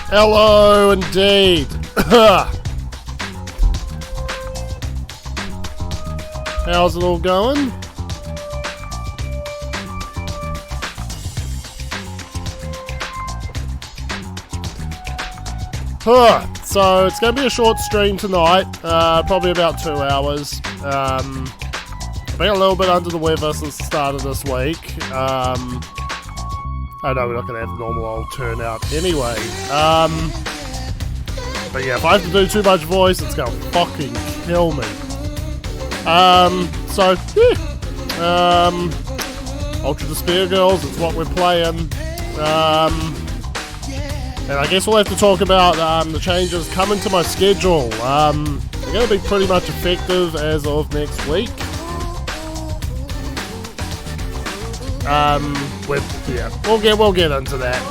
Hello, indeed. How's it all going? So it's going to be a short stream tonight, probably about 2 hours. I've been a little bit under the weather since the start of this week. I know we're not going to have the normal old turnout anyway. But yeah, if I have to do too much voice, it's going to fucking kill me. So, yeah. Ultra Despair Girls, it's what we're playing. And I guess we'll have to talk about the changes coming to my schedule. They're going to be pretty much effective as of next week. We'll get into that.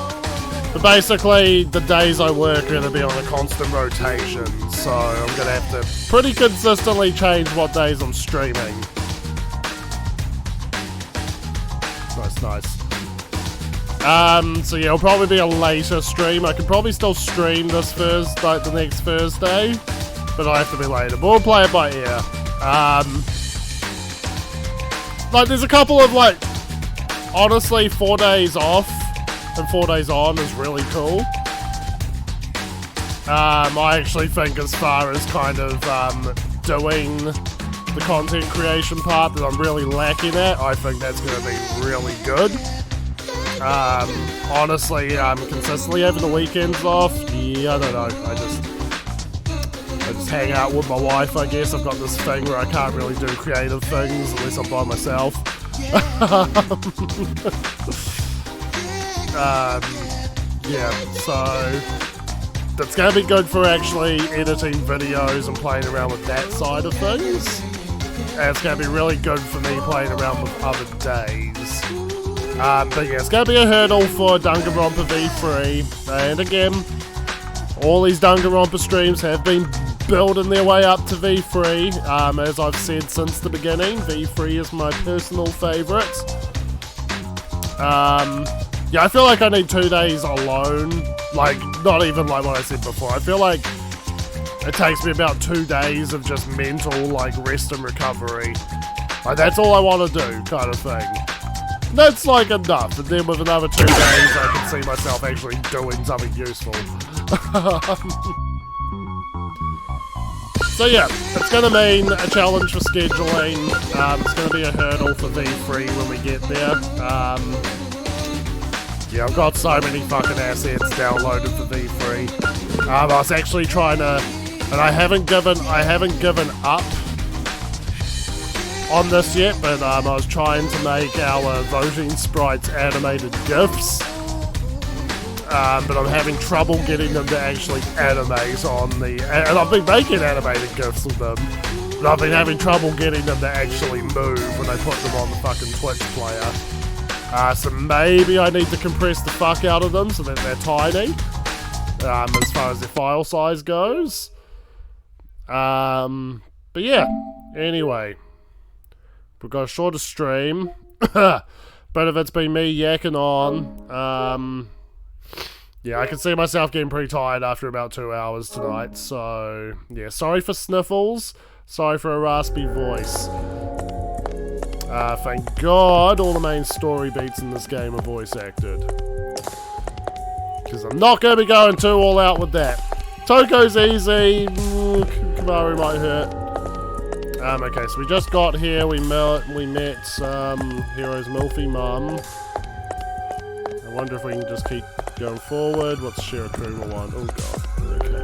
But basically, the days I work are going to be on a constant rotation, so I'm going to have to pretty consistently change what days I'm streaming. Nice. So yeah, it'll probably be a later stream. I can probably still stream this Thursday, the next Thursday, but I'll have to be later. But we'll play it by ear. There's a couple of, honestly, 4 days off and 4 days on is really cool. I actually think as far as kind of doing the content creation part that I'm really lacking at, I think that's going to be really good. Honestly, consistently having the weekends off, yeah, I don't know, I just hang out with my wife, I guess. I've got this thing where I can't really do creative things unless I'm by myself. Yeah, so that's going to be good for actually editing videos and playing around with that side of things. And it's going to be really good for me playing around with other days. But yeah, it's going to be a hurdle for Danganronpa V3. And again, all these Danganronpa streams have been building their way up to V3. As I've said since the beginning, V3 is my personal favourite. Yeah, I feel like I need 2 days alone. Not even like what I said before. I feel like it takes me about 2 days of just mental, rest and recovery. That's all I want to do, kind of thing. That's, enough. And then with another 2 days, I can see myself actually doing something useful. So yeah, it's going to mean a challenge for scheduling. It's going to be a hurdle for V3 when we get there. Yeah, I've got so many fucking assets downloaded for V3. I was actually trying to, and I haven't given up on this yet, but I was trying to make our voting sprites animated GIFs. But I'm having trouble getting them to actually animate on the... And I've been making animated GIFs of them, but I've been having trouble getting them to actually move when I put them on the fucking Twitch player. So maybe I need to compress the fuck out of them so that they're tiny, as far as their file size goes. But yeah, anyway. We've got a shorter stream, but if it's been me yakking on, yeah, I can see myself getting pretty tired after about 2 hours tonight, so yeah, sorry for sniffles, sorry for a raspy voice. Thank God all the main story beats in this game are voice acted. Because I'm not going to be going too all out with that. Toko's easy, Kamaru might hurt. Okay, so we just got here, we met Hero's Milfy Mum. I wonder if we can just keep going forward. What's Shirakuma want? Oh god, okay.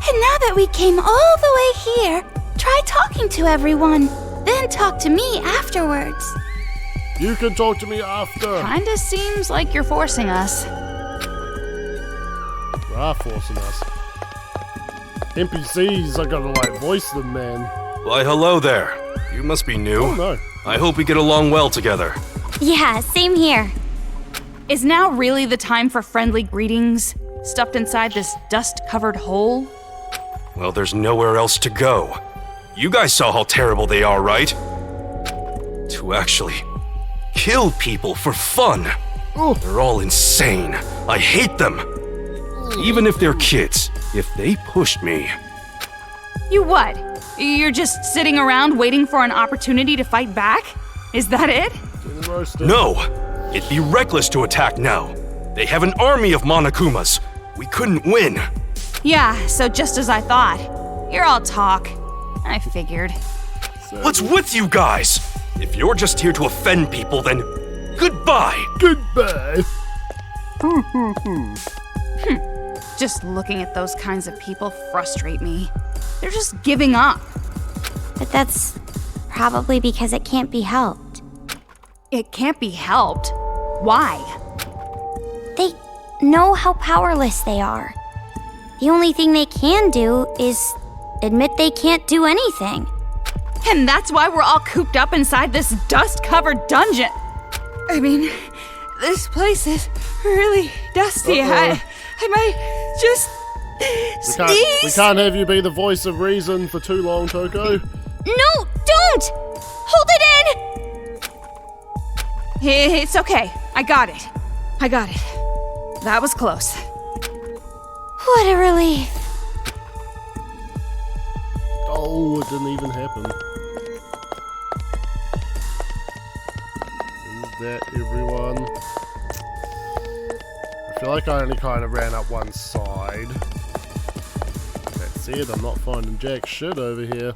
And now that we came all the way here, try talking to everyone, then talk to me afterwards. You can talk to me after. Kinda seems like you're forcing us. You are forcing us. NPCs are gonna voice them, man. Why, hello there. You must be new. Oh no. I hope we get along well together. Yeah, same here. Is now really the time for friendly greetings, stuffed inside this dust-covered hole? Well, there's nowhere else to go. You guys saw how terrible they are, right? To actually kill people for fun. They're all insane. I hate them. Even if they're kids, if they pushed me... You what? You're just sitting around waiting for an opportunity to fight back? Is that it? No! It'd be reckless to attack now. They have an army of Monokumas. We couldn't win. Yeah, so just as I thought. You're all talk. I figured. What's with you guys? If you're just here to offend people, then goodbye. Goodbye. Just looking at those kinds of people frustrate me. They're just giving up. But that's probably because it can't be helped. It can't be helped. Why? They know how powerless they are. The only thing they can do is admit they can't do anything. And that's why we're all cooped up inside this dust-covered dungeon. I mean, this place is really dusty. I might just sneeze. We can't have you be the voice of reason for too long, Toko. No, don't! Hold it in! It's okay. I got it. That was close. What a relief. Oh, it didn't even happen. Is that everyone? I feel like I only kind of ran up one side. That's it, I'm not finding jack shit over here.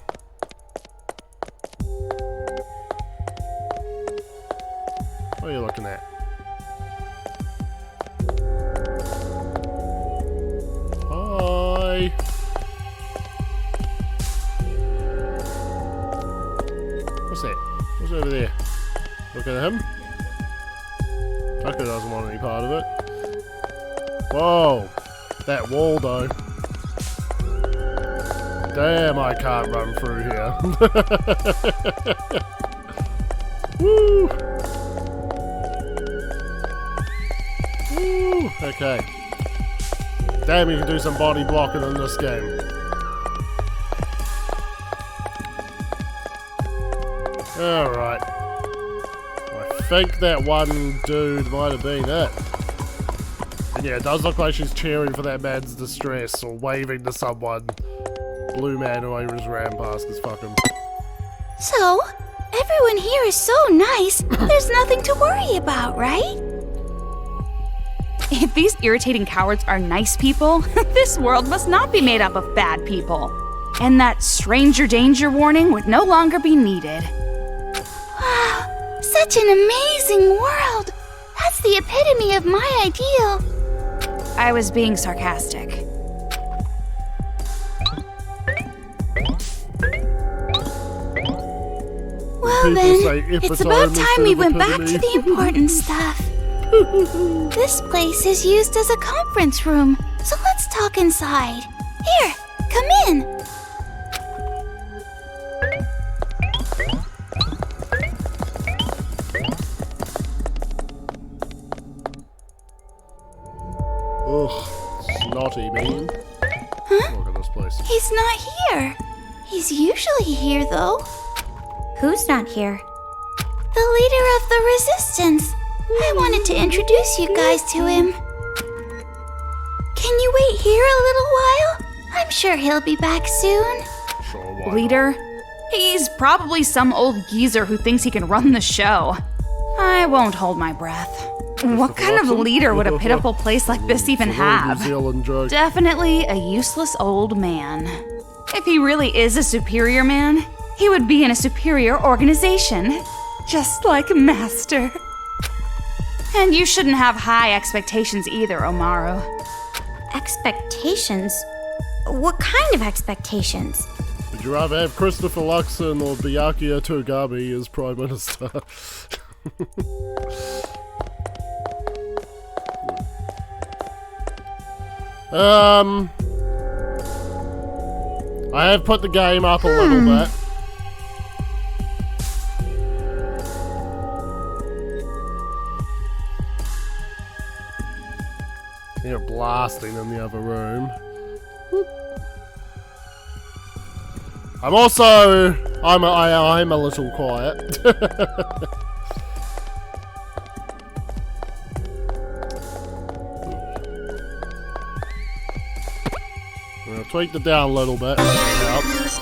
What are you looking at? Hi! What's that? What's over there? Looking at him? Toko doesn't want any part of it. Whoa! That wall though. Damn, I can't run through here. Woo! Woo! Okay. Damn, you can do some body blocking in this game. Alright. I think that one dude might have been it. And yeah, it does look like she's cheering for that man's distress or waving to someone. Blue man who always ran past because fuck him. So, everyone here is so nice, there's nothing to worry about, right? If these irritating cowards are nice people, this world must not be made up of bad people. And that stranger danger warning would no longer be needed. Wow, such an amazing world! That's the epitome of my ideal. I was being sarcastic. Well People then, say it's epitome about time we instead of went back to epitome. the important stuff. This place is used as a conference room, so let's talk inside. Here, come in. Ugh, snotty man. Huh? Look at this place. He's not here. He's usually here, though. Who's not here? The leader of the Resistance. I wanted to introduce you guys to him. Can you wait here a little while? I'm sure he'll be back soon. Sure, why not? Leader? He's probably some old geezer who thinks he can run the show. I won't hold my breath. What kind of leader would a pitiful place like this even It's a real New have? Zealand joke. Definitely a useless old man. If he really is a superior man, he would be in a superior organization. Just like Master. And you shouldn't have high expectations either, Omaru. Expectations? What kind of expectations? Would you rather have Christopher Luxon or Byakuya Togami as Prime Minister? I have put the game up a little bit. You're blasting in the other room. I'm also... I'm a little quiet. tweaked it down a little bit. That helps.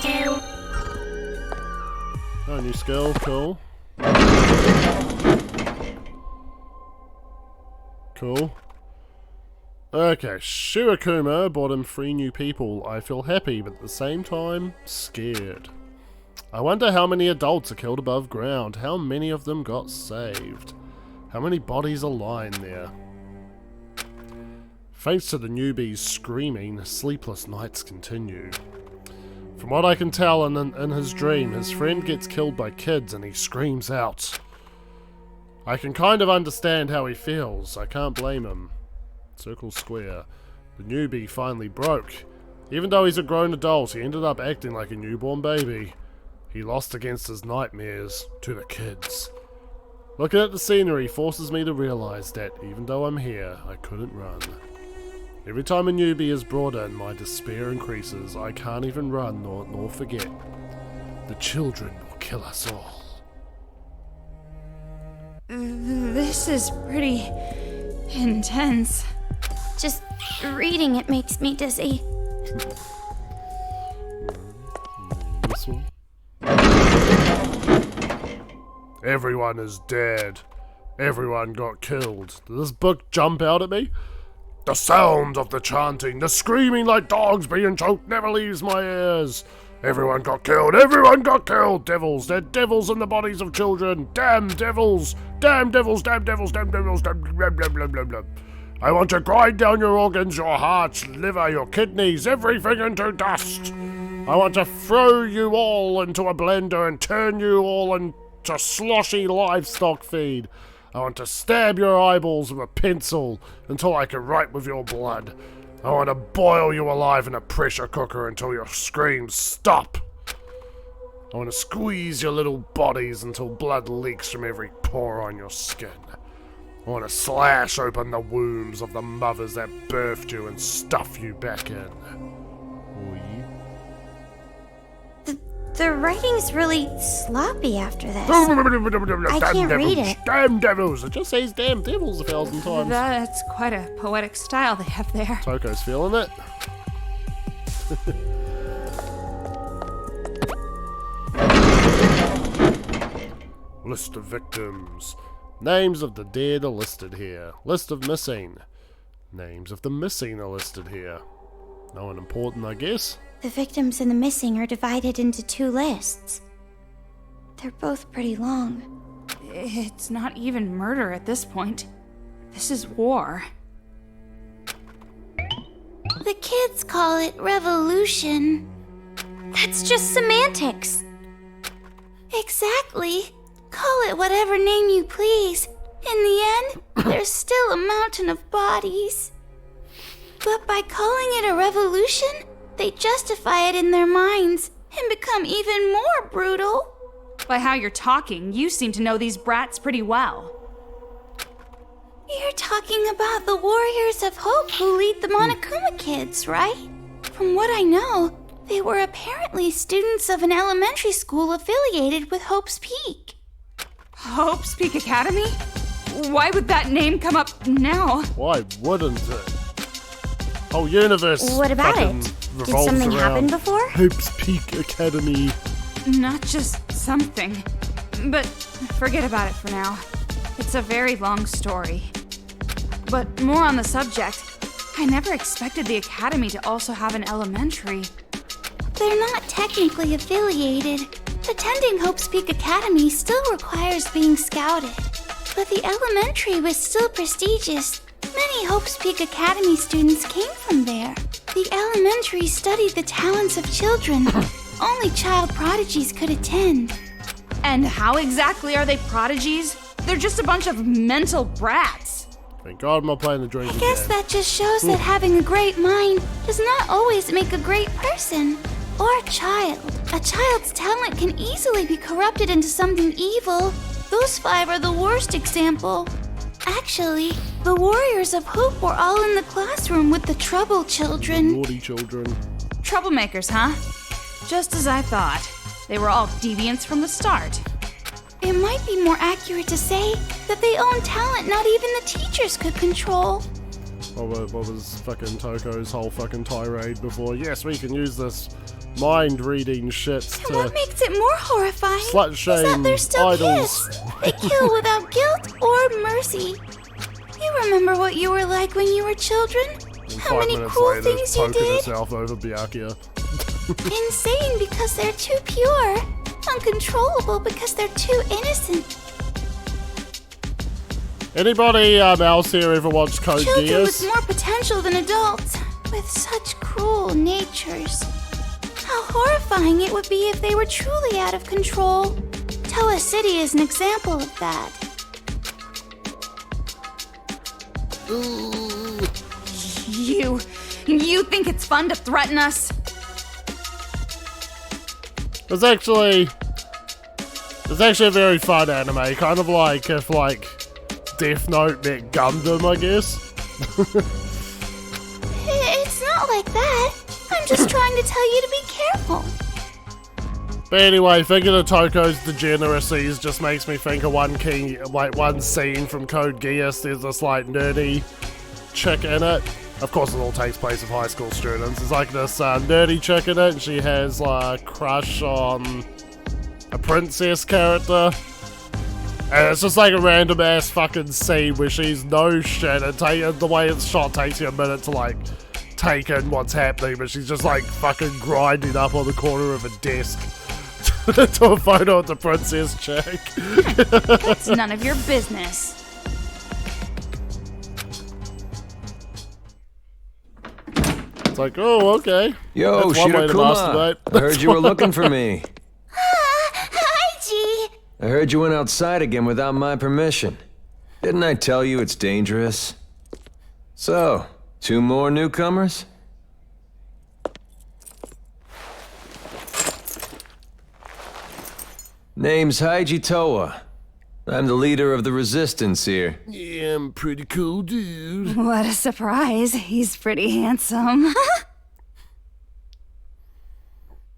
Oh, new skill, cool. Cool. Okay, Shirakuma brought him 3 new people. I feel happy, but at the same time, scared. I wonder how many adults are killed above ground. How many of them got saved? How many bodies are lying there? Thanks to the newbies screaming, sleepless nights continue. From what I can tell, in his dream, his friend gets killed by kids and he screams out. I can kind of understand how he feels. I can't blame him. Circle square. The newbie finally broke. Even though he's a grown adult, he ended up acting like a newborn baby. He lost against his nightmares to the kids. Looking at the scenery forces me to realize that even though I'm here, I couldn't run. Every time a newbie is brought in, my despair increases. I can't even run nor forget. The children will kill us all. This is pretty intense. Just reading it makes me dizzy. This one? Everyone is dead. Everyone got killed. Did this book jump out at me? The sound of the chanting, the screaming like dogs being choked never leaves my ears. Everyone got killed. Everyone got killed. Devils. They're devils in the bodies of children. Damn devils. Damn devils. Damn devils. Damn devils. Damn blah, blah, blah, blah, blah. I want to grind down your organs, your hearts, liver, your kidneys, everything into dust. I want to throw you all into a blender and turn you all into sloshy livestock feed. I want to stab your eyeballs with a pencil until I can write with your blood. I want to boil you alive in a pressure cooker until your screams stop. I want to squeeze your little bodies until blood leaks from every pore on your skin. I want to slash open the wombs of the mothers that birthed you and stuff you back in. The writing's really sloppy after this. I can't read it. Damn devils! It just says damn devils 1,000 times. That's quite a poetic style they have there. Toko's feeling it. List of victims. Names of the dead are listed here. List of missing. Names of the missing are listed here. No one important, I guess. The victims and the missing are divided into 2 lists. They're both pretty long. It's not even murder at this point. This is war. The kids call it revolution. That's just semantics. Exactly. Call it whatever name you please. In the end, there's still a mountain of bodies. But by calling it a revolution, they justify it in their minds and become even more brutal. By how you're talking, you seem to know these brats pretty well. You're talking about the Warriors of Hope who lead the Monokuma kids, right? From what I know, they were apparently students of an elementary school affiliated with Hope's Peak. Hope's Peak Academy? Why would that name come up now? Why wouldn't it? Whole universe. What about it? Did something happen before? Hope's Peak Academy. Not just something. But forget about it for now. It's a very long story. But more on the subject, I never expected the Academy to also have an elementary. They're not technically affiliated. Attending Hope's Peak Academy still requires being scouted. But the elementary was still prestigious. Many Hope's Peak Academy students came from there. The elementary studied the talents of children. Only child prodigies could attend. And how exactly are they prodigies? They're just a bunch of mental brats. Thank God I'm not playing the drinking I guess game. that just shows that having a great mind does not always make a great person or a child. A child's talent can easily be corrupted into something evil. Those 5 are the worst example. Actually, the Warriors of Hope were all in the classroom with the trouble children. Naughty children. Troublemakers, huh? Just as I thought. They were all deviants from the start. It might be more accurate to say that they own talent not even the teachers could control. What was fucking Toko's whole fucking tirade before? Yes, we can use this mind-reading shit And what makes it more horrifying slut is that shame they're still idols. kids. They kill without guilt or mercy. You remember what you were like when you were children? And How 5 many minutes cruel later, things you poking did? herself over Byakuya. Insane because they're too pure. Uncontrollable because they're too innocent. Anybody else here ever watched Code Children Geass? with more potential than adults, with such cruel natures. How horrifying it would be if they were truly out of control. Toa City is an example of that. You think it's fun to threaten us? It's actually a very fun anime, kind of like if Death Note met Gundam, I guess. It's not like that. I'm just trying to tell you to be careful. But anyway, thinking of Toko's degeneracies just makes me think of one scene from Code Geass. There's this nerdy chick in it. Of course, it all takes place with high school students. It's like this nerdy chick in it, and she has a crush on a princess character. And it's just like a random ass fucking scene where she's no shit, and the way it's shot takes you a minute to take in what's happening, but she's just fucking grinding up on the corner of a desk to a photo of the princess chick. That's none of your business. It's like, oh, okay. Yo, That's one way to Shirakuma. masturbate. I heard you were looking for me. Hi, G. I heard you went outside again without my permission. Didn't I tell you it's dangerous? So, 2 more newcomers? Name's Haiji Toa. I'm the leader of the resistance here. Yeah, I'm pretty cool, dude. What a surprise. He's pretty handsome.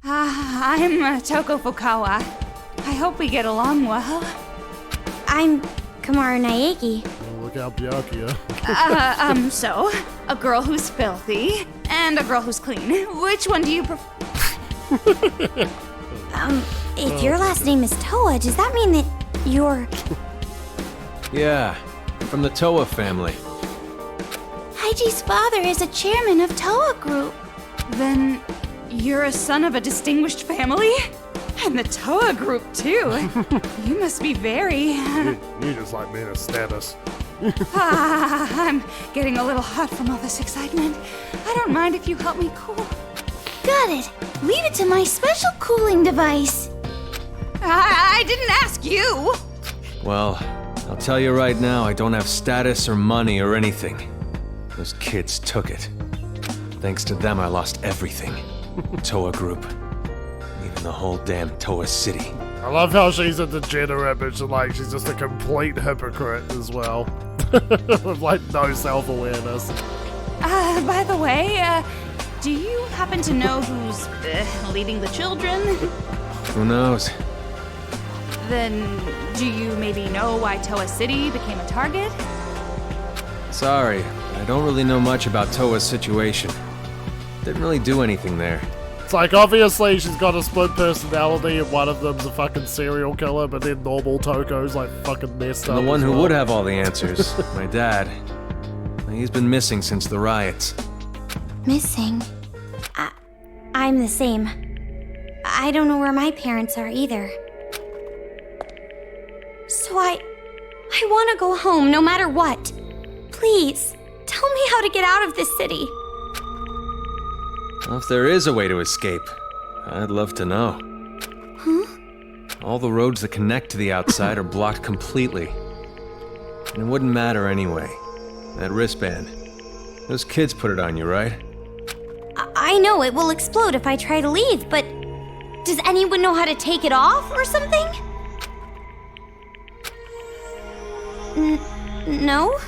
I'm Toko Fukawa. I hope we get along well. I'm Kamaru Naegi. Oh, look out, Byakuya. So, a girl who's filthy and a girl who's clean. Which one do you prefer? If your last name is Toa, does that mean that you're... Yeah, from the Toa family. Haiji's father is a chairman of Toa Group. Then you're a son of a distinguished family? And the Toa group, too. You must be very... You just like being a status. I'm getting a little hot from all this excitement. I don't mind if you help me cool. Got it. Leave it to my special cooling device. I didn't ask you! Well, I'll tell you right now, I don't have status or money or anything. Those kids took it. Thanks to them, I lost everything. Toa Group. Even the whole damn Toa City. I love how she's a degenerate, but she's just a complete hypocrite as well. With no self-awareness. By the way, do you happen to know who's leading the children? Who knows? Then, do you maybe know why Toa City became a target? Sorry, I don't really know much about Toa's situation. Didn't really do anything there. It's obviously she's got a split personality and one of them's a fucking serial killer, but then normal Toko's fucking messed up. And the one as who well. would have all the answers, my dad. He's been missing since the riots. missing? I'm the same. I don't know where my parents are either. So I want to go home no matter what. Please, tell me how to get out of this city. Well, if there is a way to escape, I'd love to know. Huh? All the roads that connect to the outside are blocked completely. And it wouldn't matter anyway. That wristband. Those kids put it on you, right? I know it will explode if I try to leave, but does anyone know how to take it off or something? No?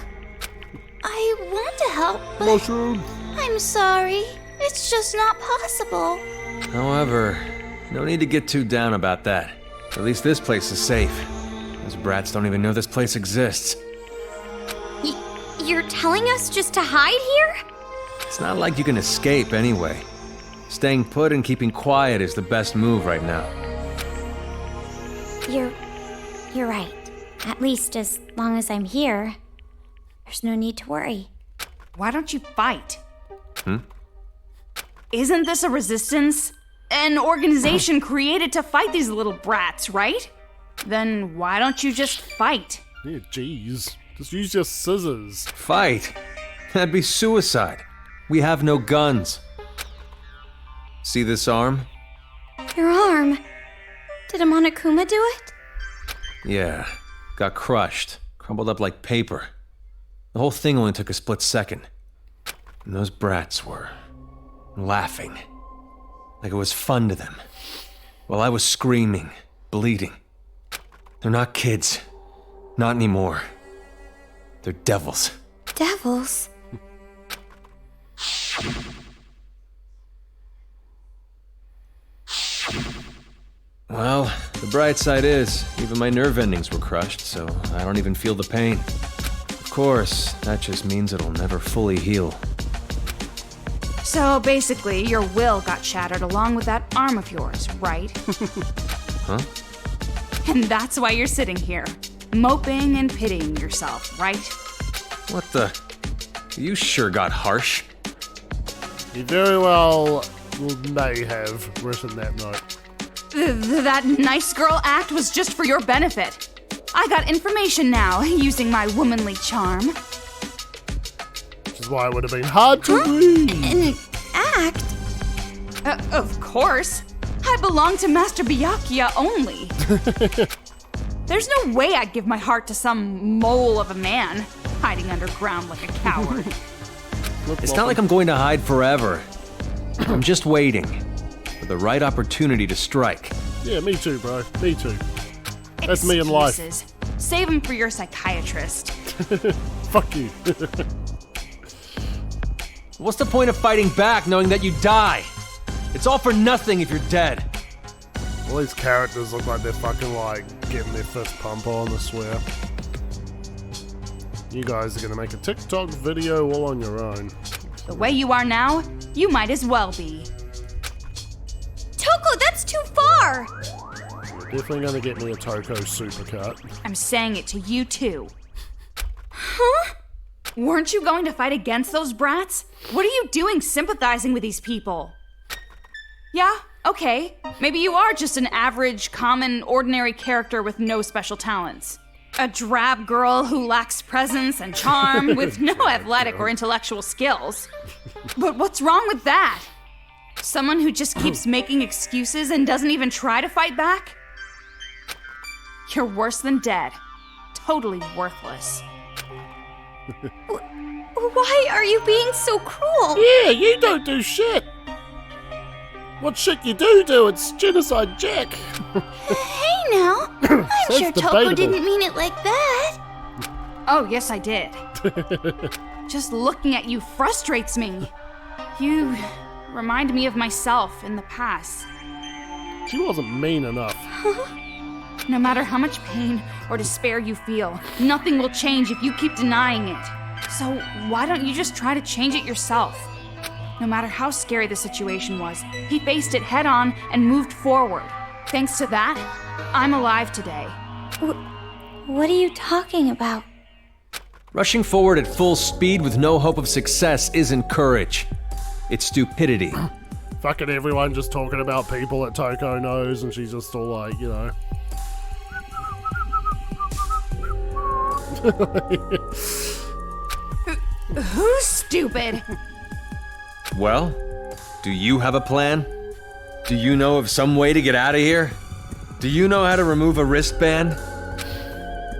I want to help, but Mushroom. I'm sorry. It's just not possible. However, no need to get too down about that. At least this place is safe. Those brats don't even know this place exists. You're telling us just to hide here? It's not like you can escape anyway. Staying put and keeping quiet is the best move right now. You're right. At least as long as I'm here, there's no need to worry. Why don't you fight? Isn't this a resistance? An organization created to fight these little brats, right? Then why don't you just fight? Yeah, jeez. Just use your scissors. Fight? That'd be suicide. We have no guns. See this arm? Your arm. Did a Monokuma do it? Yeah. Got crushed. Crumbled up like paper. The whole thing only took a split second. And those brats were laughing. Like it was fun to them. While I was screaming, bleeding. They're not kids. Not anymore. They're devils. Devils? Well, the bright side is, even my nerve endings were crushed, so I don't even feel the pain. Of course, that just means it'll never fully heal. So basically, your will got shattered along with that arm of yours, right? Huh? And that's why you're sitting here, moping and pitying yourself, right? What the? You sure got harsh. You very well may have written that note. That nice girl act was just for your benefit. I got information now, using my womanly charm. Which is why it would have been hard to read. An act? Of course. I belong to Master Byakuya only. There's no way I'd give my heart to some mole of a man, hiding underground like a coward. It's not like I'm going to hide forever. I'm just waiting for the right opportunity to strike. Yeah, me too, bro. Me too. That's me in life. Excuses. Save them for your psychiatrist. Fuck you. What's the point of fighting back knowing that you die? It's all for nothing if you're dead. All these characters look like they're fucking like getting their fist pump on, I swear. You guys are gonna make a TikTok video all on your own. The way you are now, you might as well be. Toko, that's too far! You're definitely gonna get me a Toko supercut. I'm saying it to you too. Huh? Weren't you going to fight against those brats? What are you doing sympathizing with these people? Yeah, okay. Maybe you are just an average, common, ordinary character with no special talents. A drab girl who lacks presence and charm with no athletic or intellectual skills. But what's wrong with that? Someone who just keeps making excuses and doesn't even try to fight back? You're worse than dead. Totally worthless. Why are you being so cruel? Yeah, you don't do shit. What shit you do, it's genocide Jack. Hey now, I'm That's sure Toko debatable. didn't mean it like that. Oh, yes, I did. Just looking at you frustrates me. You remind me of myself in the past. She wasn't mean enough. No matter how much pain or despair you feel, nothing will change if you keep denying it. So why don't you just try to change it yourself? No matter how scary the situation was, he faced it head on and moved forward. Thanks to that, I'm alive today. What are you talking about? Rushing forward at full speed with no hope of success isn't courage. It's stupidity. Fucking everyone just talking about people that Toko knows, and she's just all like, you know. Who's stupid? Well, do you have a plan? Do you know of some way to get out of here? Do you know how to remove a wristband?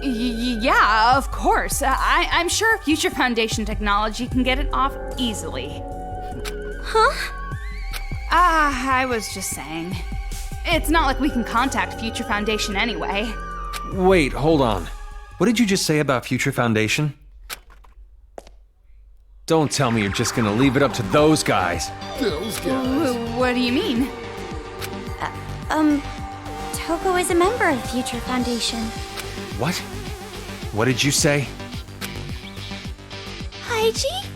Yeah, of course. I'm sure Future Foundation technology can get it off easily. Huh? I was just saying. It's not like we can contact Future Foundation anyway. Wait, hold on. What did you just say about Future Foundation? Don't tell me you're just gonna leave it up to those guys. What do you mean? Toko is a member of Future Foundation. What? What did you say? Haiji?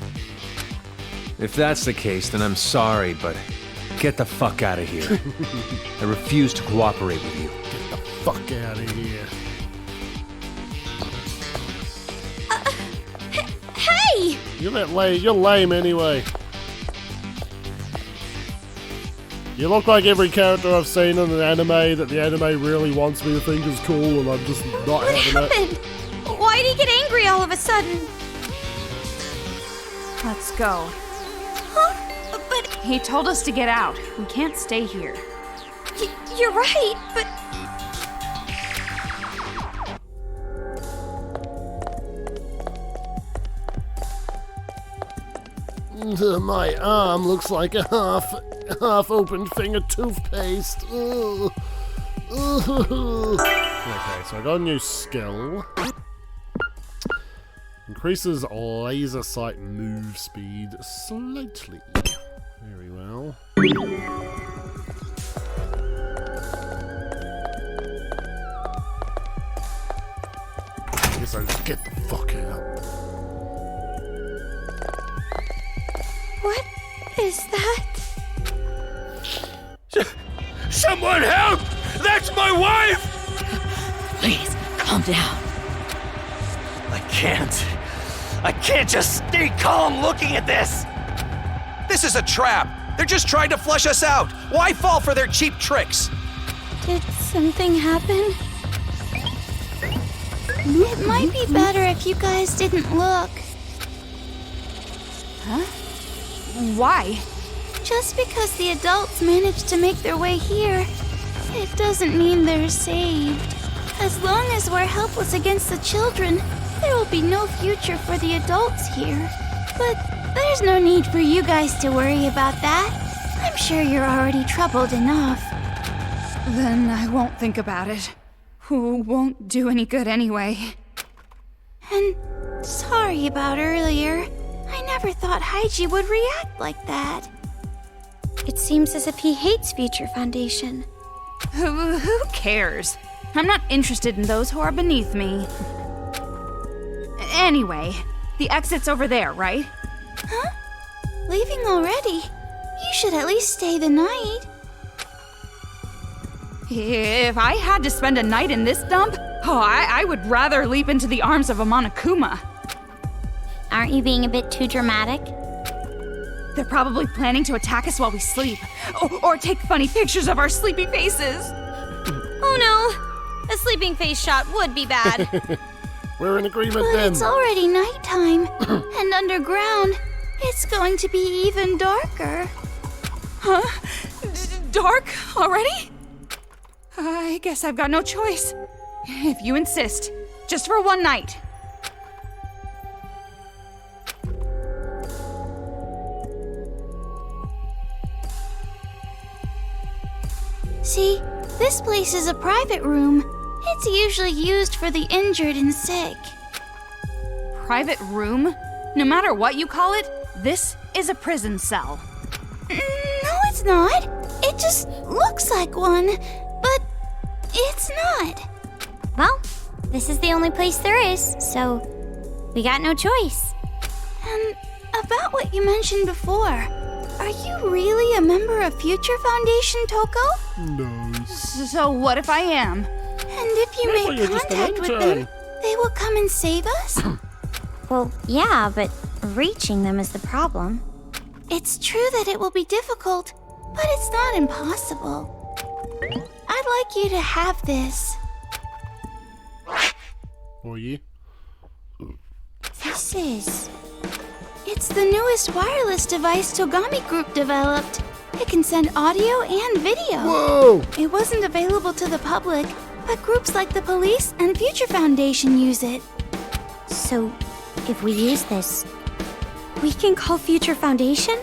If that's the case, then I'm sorry, but get the fuck out of here. I refuse to cooperate with you. Get the fuck out of here. Hey! You're lame anyway. You look like every character I've seen in an anime that the anime really wants me to think is cool, and I'm just not What having it. happened? Why'd he get angry all of a sudden? Let's go. Huh? But He told us to get out. We can't stay here. you're right, but... My arm looks like a half-opened finger toothpaste. Ugh. Ugh. Okay, so I got a new skill. Increases laser sight move speed slightly. Very well. I guess I just get the fuck out. What is that? Someone help! That's my wife! Please, calm down. I can't just stay calm looking at this! This is a trap! They're just trying to flush us out! Why fall for their cheap tricks? Did something happen? It might be better if you guys didn't look. Why? Just because the adults managed to make their way here, it doesn't mean they're saved. As long as we're helpless against the children, there will be no future for the adults here. But there's no need for you guys to worry about that. I'm sure you're already troubled enough. Then I won't think about it. Won't do any good anyway. And sorry about earlier. I never thought Haiji would react like that. It seems as if he hates Future Foundation. Who cares? I'm not interested in those who are beneath me. Anyway, the exit's over there, right? Huh? Leaving already? You should at least stay the night. If I had to spend a night in this dump, I would rather leap into the arms of a Monokuma. Aren't you being a bit too dramatic? They're probably planning to attack us while we sleep. Or take funny pictures of our sleepy faces. Oh no! A sleeping face shot would be bad. We're in agreement But then. it's already nighttime, and underground, it's going to be even darker. Huh? Dark already? I guess I've got no choice. If you insist, just for one night. See, this place is a private room. It's usually used for the injured and sick. Private room? No matter what you call it, this is a prison cell. No, it's not. It just looks like one, but it's not. Well, this is the only place there is, so we got no choice. And about what you mentioned before, are you really a member of Future Foundation, Toko? No. So what if I am? And if you Well, make you're just an contact with intern. them, they will come and save us? Well, yeah, but reaching them is the problem. It's true that it will be difficult, but it's not impossible. I'd like you to have this. For you? This is... It's the newest wireless device Togami Group developed. It can send audio and video. Whoa! It wasn't available to the public, but groups like the police and Future Foundation use it. So, if we use this, we can call Future Foundation?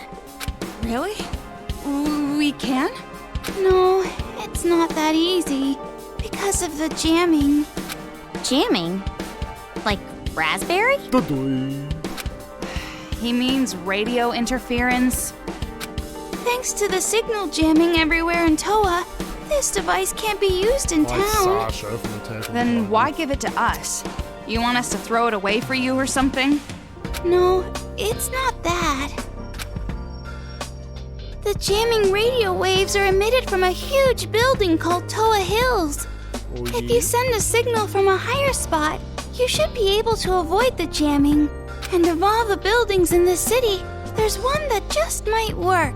Really? We can? No, it's not that easy. Because of the jamming. Jamming? Like raspberry? Da-doi. He means radio interference. Thanks to the signal jamming everywhere in Toa, this device can't be used in Like town. Sasha from Attack on Then Titan. why give it to us? You want us to throw it away for you or something? No, it's not that. The jamming radio waves are emitted from a huge building called Toa Hills. Oh, If yeah. you send a signal from a higher spot, you should be able to avoid the jamming. And of all the buildings in the city, there's one that just might work,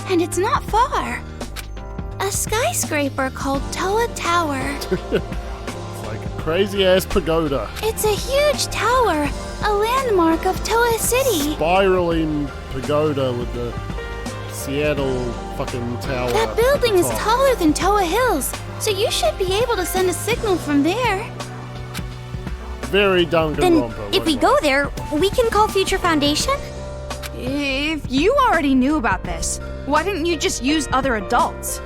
and it's not far. A skyscraper called Toa Tower. It's like a crazy-ass pagoda. It's a huge tower, a landmark of Toa City. Spiraling pagoda with the Seattle fucking tower. That building is at the top. taller than Toa Hills, so you should be able to send a signal from there. Very Danganronpa. Then, if we go there, we can call Future Foundation? If you already knew about this, why didn't you just use other adults?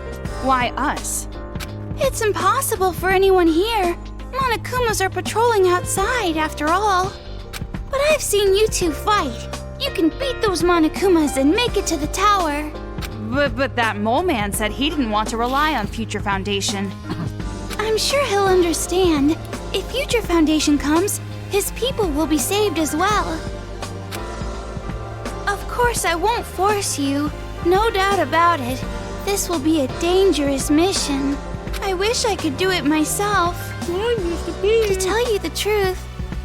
Why us? It's impossible for anyone here. Monokumas are patrolling outside, after all. But I've seen you two fight. You can beat those Monokumas and make it to the tower. But that mole man said he didn't want to rely on Future Foundation. I'm sure he'll understand. If Future Foundation comes, his people will be saved as well. Of course, I won't force you. No doubt about it. This will be a dangerous mission. I wish I could do it myself. To tell you the truth,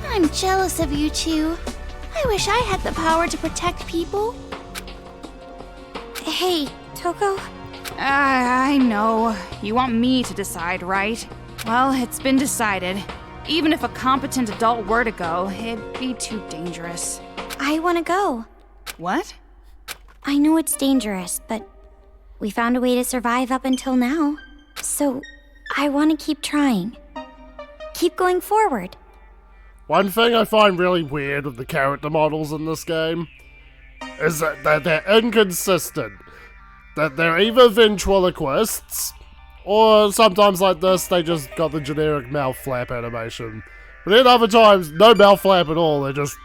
I'm jealous of you two. I wish I had the power to protect people. Hey, Toko? I know. You want me to decide, right? Well, it's been decided. Even if a competent adult were to go, it'd be too dangerous. I want to go. What? I know it's dangerous, but we found a way to survive up until now. So, I want to keep trying. Keep going forward. One thing I find really weird with the character models in this game is that they're inconsistent. That they're either ventriloquists, or sometimes like this, they just got the generic mouth flap animation. But then other times, no mouth flap at all, they're just...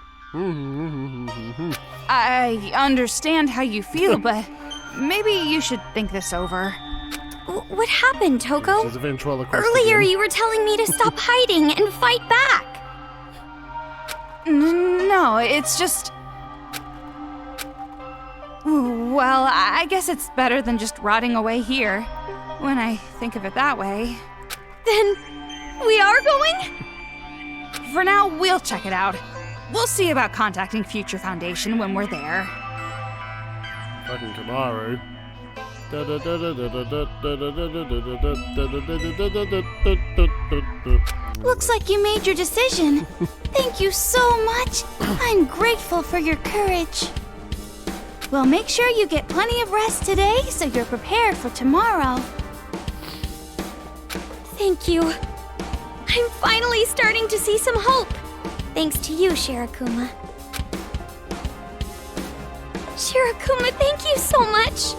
I understand how you feel, but maybe you should think this over. What happened, Toko? She's a ventriloquist Earlier, again. you were telling me to stop hiding and fight back. No, it's just... Well, I guess it's better than just rotting away here, when I think of it that way. Then, we are going? For now, we'll check it out. We'll see about contacting Future Foundation when we're there. Fucking Kamaru. Looks like you made your decision. Thank you so much. I'm grateful for your courage. Well, make sure you get plenty of rest today so you're prepared for tomorrow. Thank you. I'm finally starting to see some hope. Thanks to you, Shirakuma. Shirakuma, thank you so much.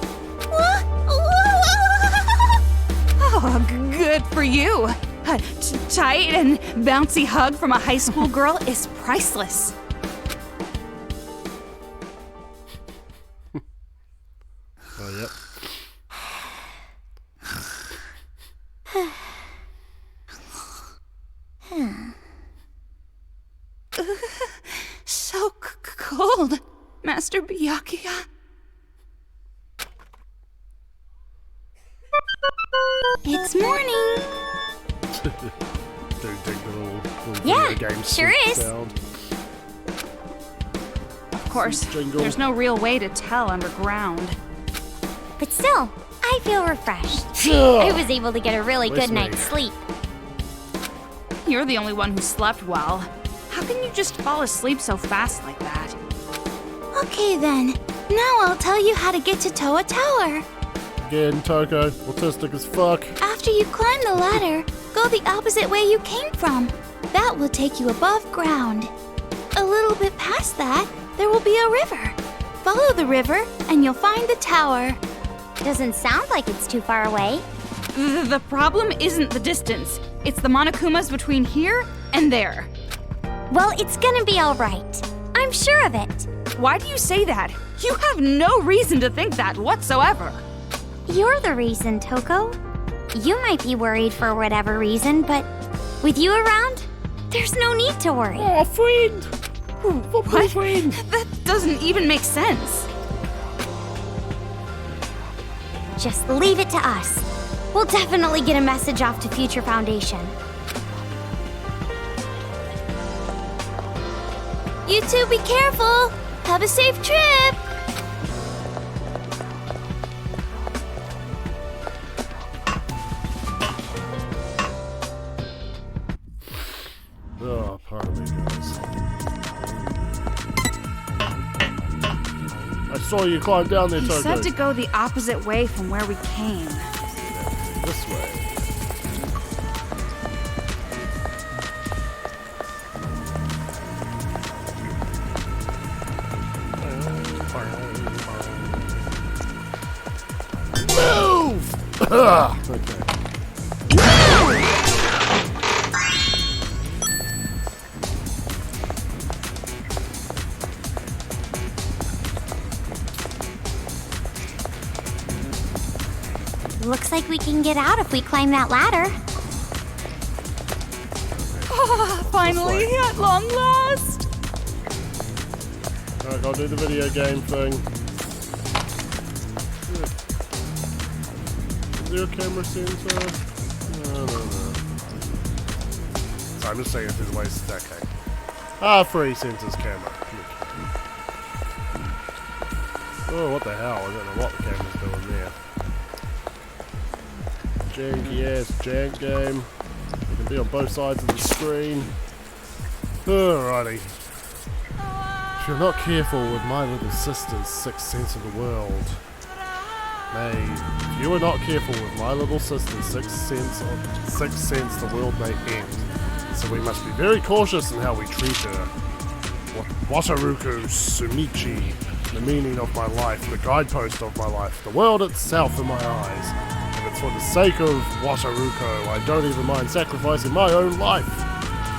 Oh, good for you. A tight and bouncy hug from a high school girl is priceless. Oh, yep. So cold, Master Byakuya. It's morning. Do dig the little Yeah, video game sure synth is. sound. Of course, Jingle. there's no real way to tell underground. But still, I feel refreshed. Ugh. I was able to get a really Where's good night's me? sleep. You're the only one who slept well. How can you just fall asleep so fast like that? Okay then. Now I'll tell you how to get to Toa Tower. Again, Toko, autistic as fuck. After you climb the ladder, go the opposite way you came from. That will take you above ground. A little bit past that, there will be a river. Follow the river and you'll find the tower. Doesn't sound like it's too far away. The problem isn't the distance. It's the Monokumas between here and there. Well, it's gonna be all right. I'm sure of it. Why do you say that? You have no reason to think that whatsoever. You're the reason, Toko. You might be worried for whatever reason, but with you around, there's no need to worry. Oh, friend! What? That doesn't even make sense. Just leave it to us. We'll definitely get a message off to Future Foundation. You two be careful. Have a safe trip. Oh, pardon me, guys. I saw you climb down there, He Toko. said to go the opposite way from where we came. This way. Move! Okay. Looks like we can get out if we climb that ladder. Finally, at long last! Alright, I'll do the video game thing. Is there a camera sensor? No. So I'm just saying if there's ways to okay. Free sensors camera. Oh, what the hell? I don't know what the camera's doing there. Janky ass jank game. You can be on both sides of the screen. Alrighty. If you're not careful with my little sister's sixth sense of the world, if you are not careful with my little sister's sixth sense, the world may end. So we must be very cautious in how we treat her. Wataruku Sumichi, the meaning of my life, the guidepost of my life, the world itself in my eyes. If it's for the sake of Wataruko, I don't even mind sacrificing my own life.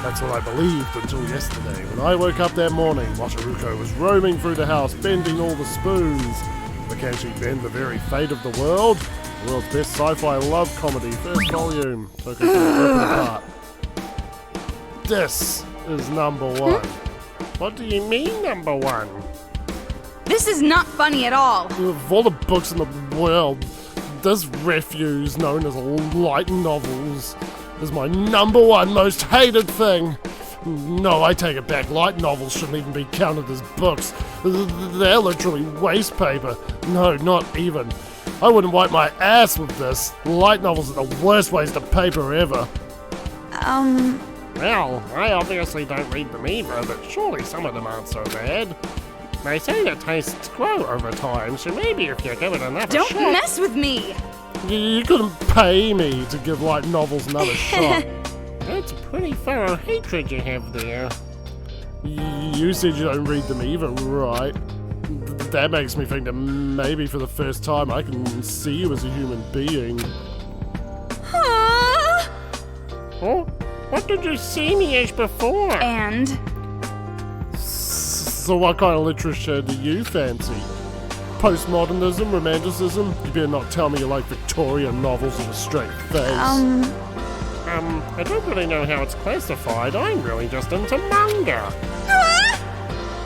That's what I believed until yesterday. When I woke up that morning, Wataruko was roaming through the house, bending all the spoons. But can she bend the very fate of the world? The world's best sci-fi love comedy, first volume. Toko can rip it apart. This is number one. What do you mean, number one? This is not funny at all. Of all the books in the world, this refuse known as light novels is my number one most hated thing. No, I take it back. Light novels shouldn't even be counted as books. They're literally waste paper. No, not even. I wouldn't wipe my ass with this. Light novels are the worst waste of paper ever. Well, I obviously don't read them either, but surely some of them aren't so bad. They say that tastes grow over time, so maybe if you give it another Don't shot... mess with me! You couldn't pay me to give light novels another shot. That's a pretty thorough hatred you have there. You said you don't read them either, right? That makes me think that maybe for the first time I can see you as a human being. Oh, what did you see me as before? And? So what kind of literature do you fancy? Postmodernism, romanticism? You better not tell me you like Victorian novels with a straight face. I don't really know how it's classified. I'm really just into manga.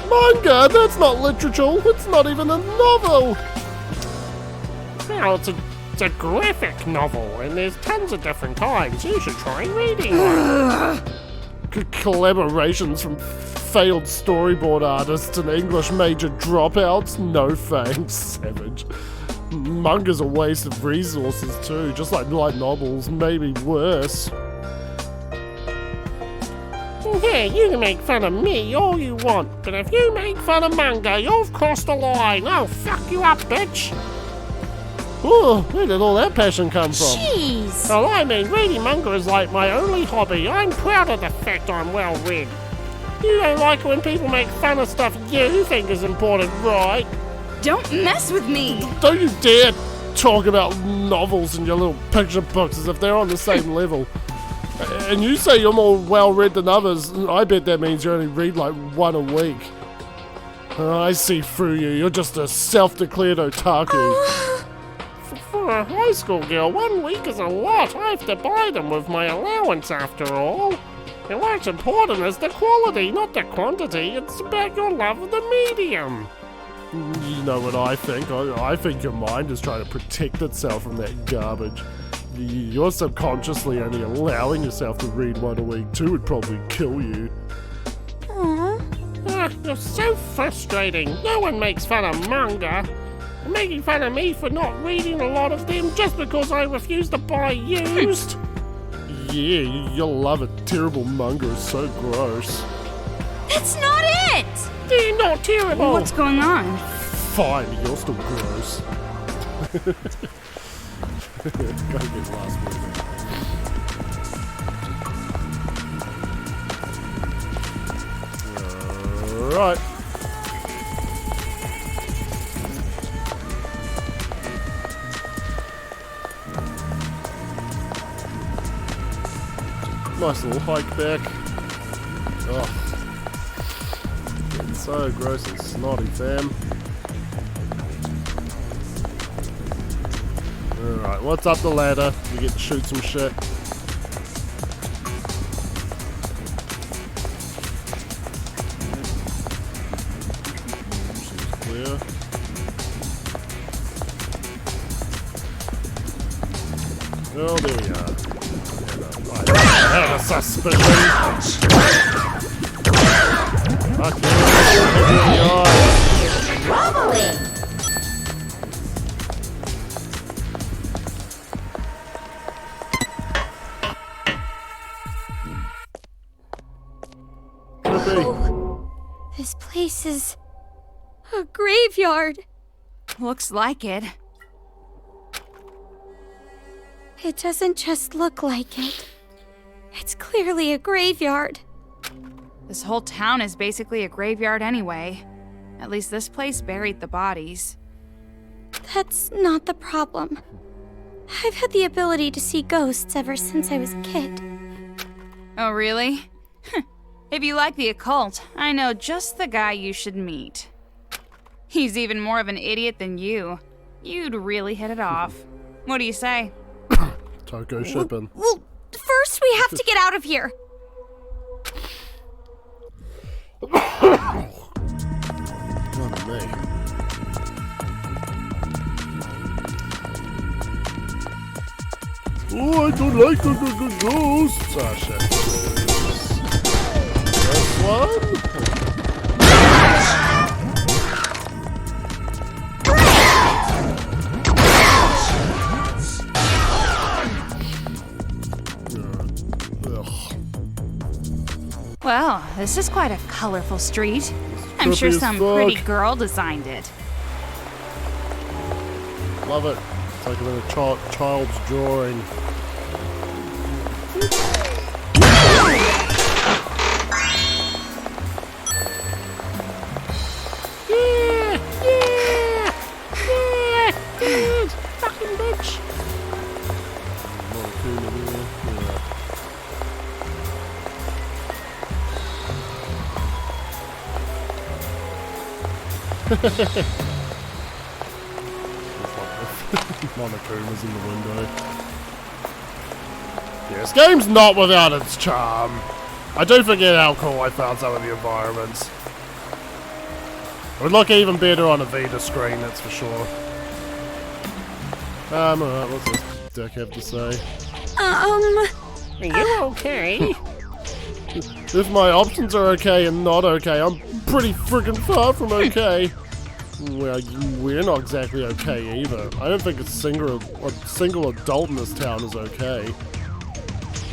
Manga? That's not literature. It's not even a novel. Well, it's a graphic novel, and there's tons of different kinds. You should try reading one. Collaborations from failed storyboard artists and English major dropouts? No thanks, savage. Manga's a waste of resources too, just like light novels, maybe worse. Yeah, you can make fun of me all you want, but if you make fun of manga, you've crossed the line. I'll fuck you up, bitch. Oh, where did all that passion come from? Jeez! Well, I mean, reading manga is like my only hobby. I'm proud of the fact I'm well read. You don't like it when people make fun of stuff you think is important, right? Don't mess with me! Don't you dare talk about novels and your little picture books as if they're on the same level. And you say you're more well-read than others. I bet that means you only read like one a week. I see through you. You're just a self-declared otaku. For a high school girl, 1 week is a lot. I have to buy them with my allowance after all. And what's important is the quality, not the quantity. It's about your love of the medium. You know what I think? I think your mind is trying to protect itself from that garbage. You're subconsciously only allowing yourself to read one a week. 2 would probably kill you. You're so frustrating. No one makes fun of manga. They're making fun of me for not reading a lot of them just because I refuse to buy used. Yeah, your love of terrible manga is so gross. That's not it! They're not terrible. What's going on? Fine, you're still gross. Gotta get last word. Alright. Nice little hike back. Ugh. Getting so gross and snotty, fam. Alright, what's up the ladder? We get to shoot some shit. Seems clear. Oh, there we are. I have a suspicion. Fuck you. This place is a graveyard. Looks like it. It doesn't just look like it. It's clearly a graveyard. This whole town is basically a graveyard anyway. At least this place buried the bodies. That's not the problem. I've had the ability to see ghosts ever since I was a kid. Oh, really? If you like the occult, I know just the guy you should meet. He's even more of an idiot than you. You'd really hit it off. What do you say? Toko shipping. Well, first we have to get out of here. God me. Oh, I don't like the ghosts. Ah, shit. This one? Well, this is quite a colorful street. I'm sure Trippy as some fuck. pretty girl designed it. Love it. It's like a child's drawing. Dude, fucking bitch. Monokuma's in the window. Yeah, this game's not without its charm. I do forget how cool I found some of the environments. It would look even better on a Vita screen, that's for sure. Alright, what's this dick have to say? Are you okay? If my options are okay and not okay, I'm pretty freaking far from okay. Well, we're not exactly okay either. I don't think a single adult in this town is okay.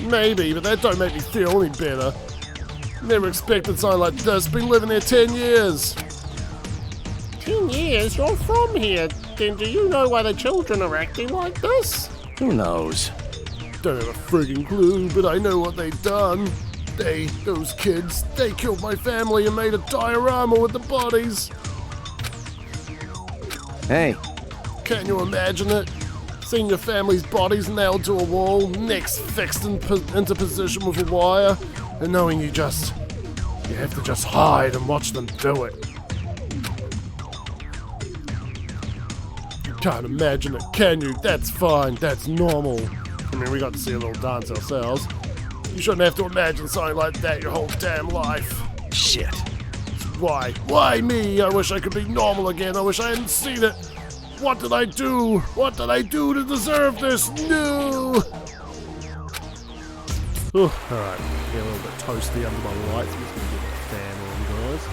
Maybe, but that don't make me feel any better. Never expected something like this. Been living here 10 years. 10 years? You're from here. Then do you know why the children are acting like this? Who knows? Don't have a friggin' clue, but I know what they've done. Those kids, they killed my family and made a diorama with the bodies. Hey, Can you imagine it? Seeing your family's bodies nailed to a wall, necks fixed into position with a wire, and knowing you have to just hide and watch them do it. You can't imagine it, can you? That's fine, that's normal. I mean, we got to see a little dance ourselves. You shouldn't have to imagine something like that your whole damn life. Shit. Why? Why me? I wish I could be normal again. I wish I hadn't seen it. What did I do? What did I do to deserve this? No! Alright, get a little bit toasty under my lights. I'm just gonna get a fan on, guys.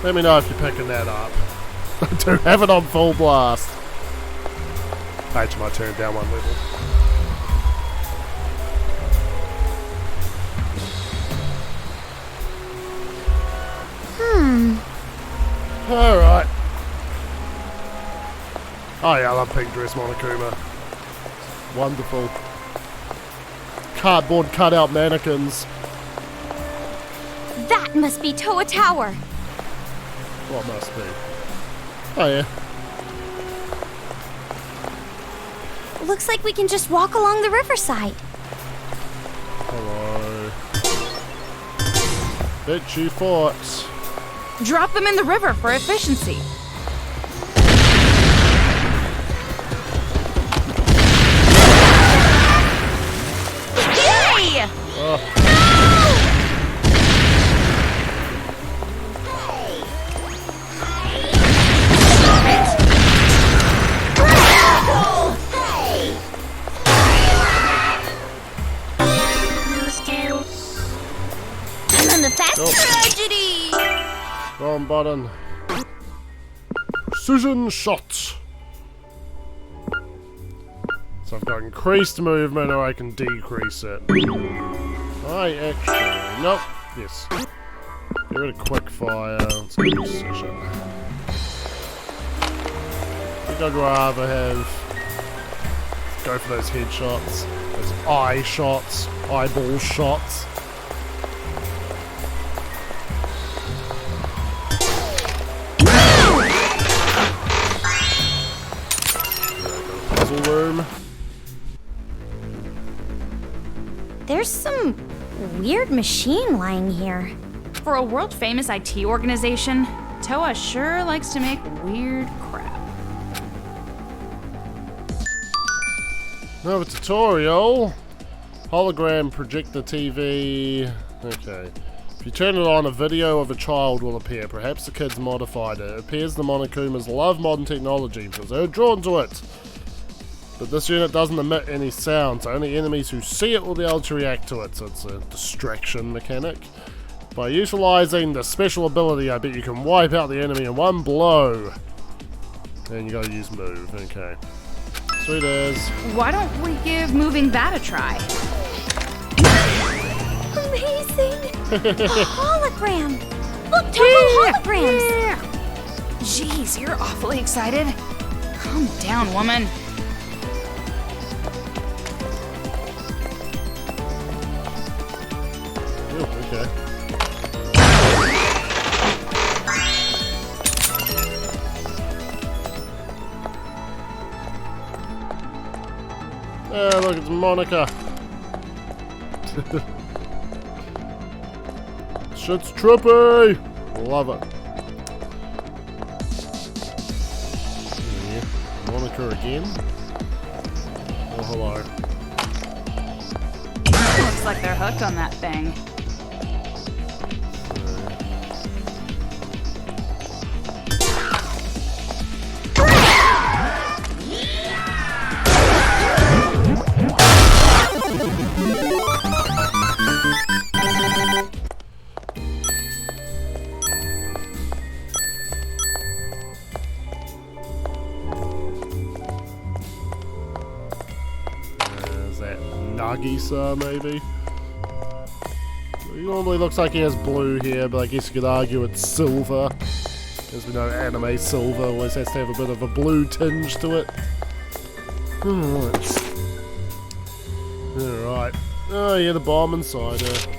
Let me know if you're picking that up. I do have it on full blast. Actually, might turn it down one level. Alright. Oh yeah, I love pink dress Monokuma. Wonderful. Cardboard cutout mannequins. That must be Toa Tower. What must be? Oh yeah. Looks like we can just walk along the riverside. Hello. Bet you fought. Drop them in the river for efficiency. Yay! Tragedy! Wrong button. Precision shot. So I've got increased movement or I can decrease it. I actually... Nope. Yes. Get rid of quick fire. Let's go precision. I think I'd rather have... Go for those headshots. Those eye shots. Eyeball shots. Room. There's some weird machine lying here. For a world-famous IT organization, Toa sure likes to make weird crap. Another tutorial. Hologram projector TV. Okay. If you turn it on, a video of a child will appear. Perhaps the kid's modified it. It appears the Monokumas love modern technology because they're drawn to it. But this unit doesn't emit any sound, so only enemies who see it will be able to react to it, so it's a distraction mechanic. By utilizing the special ability, I bet you can wipe out the enemy in one blow. And you gotta use move, okay. Sweet as. Why don't we give moving that a try? Amazing! A hologram! Look, Toko holograms! Jeez, you're awfully excited. Calm down, woman. Okay. Yeah, look, it's Monica. Shit's trippy. Love it. Yeah. Monica again. Oh, hello. Looks like they're hooked on that thing. Nagisa, maybe? He normally looks like he has blue here, but I guess you could argue it's silver. As we know, anime silver always has to have a bit of a blue tinge to it. Alright. Oh yeah, the bomb inside her.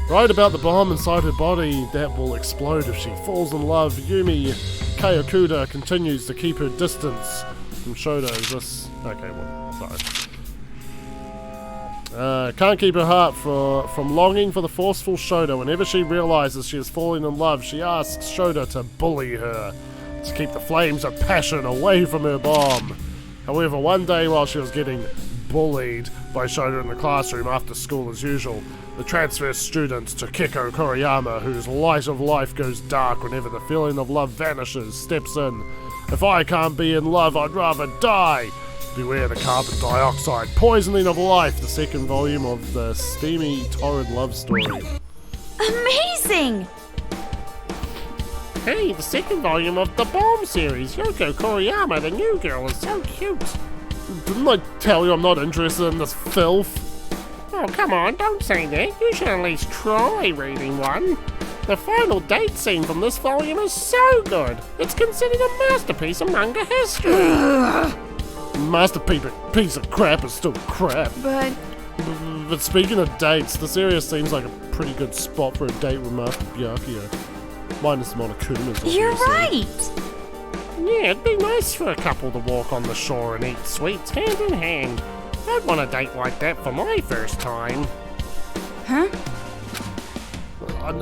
Right about the bomb inside her body that will explode if she falls in love. Yumi Kayakuda continues to keep her distance. Shoto, is this... Okay, well, sorry. Can't keep her heart from longing for the forceful Shoto. Whenever she realizes she has fallen in love, she asks Shoto to bully her, to keep the flames of passion away from her bomb. However, one day while she was getting bullied by Shoto in the classroom after school as usual, the transfer student Toko Koriyama, whose light of life goes dark whenever the feeling of love vanishes, steps in. If I can't be in love, I'd rather die. Beware the carbon dioxide poisoning of life, the second volume of the steamy, torrid love story. Amazing! Hey, the second volume of the Bomb series. Yoko Koriyama, the new girl, is so cute. Didn't I tell you I'm not interested in this filth? Oh, come on, don't say that. You should at least try reading one. The final date scene from this volume is so good. It's considered a masterpiece of manga history. Masterpiece of crap is still crap. But speaking of dates, this area seems like a pretty good spot for a date with Master Byakuya. Minus Monokuma's, obviously. You're right! Yeah, it'd be nice for a couple to walk on the shore and eat sweets hand in hand. I'd want a date like that for my first time. Huh?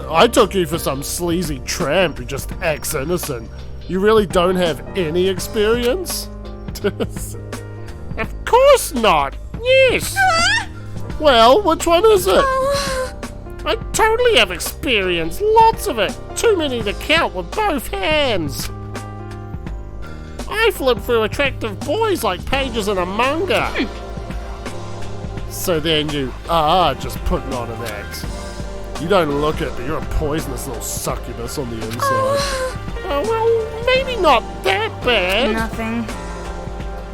I took you for some sleazy tramp who just acts innocent. You really don't have any experience? Of course not! Yes! Well, which one is it? I totally have experience, lots of it. Too many to count with both hands. I flip through attractive boys like pages in a manga. So then you are just putting on an act. You don't look it, but you're a poisonous little succubus on the inside. Oh, well, maybe not that bad. Nothing.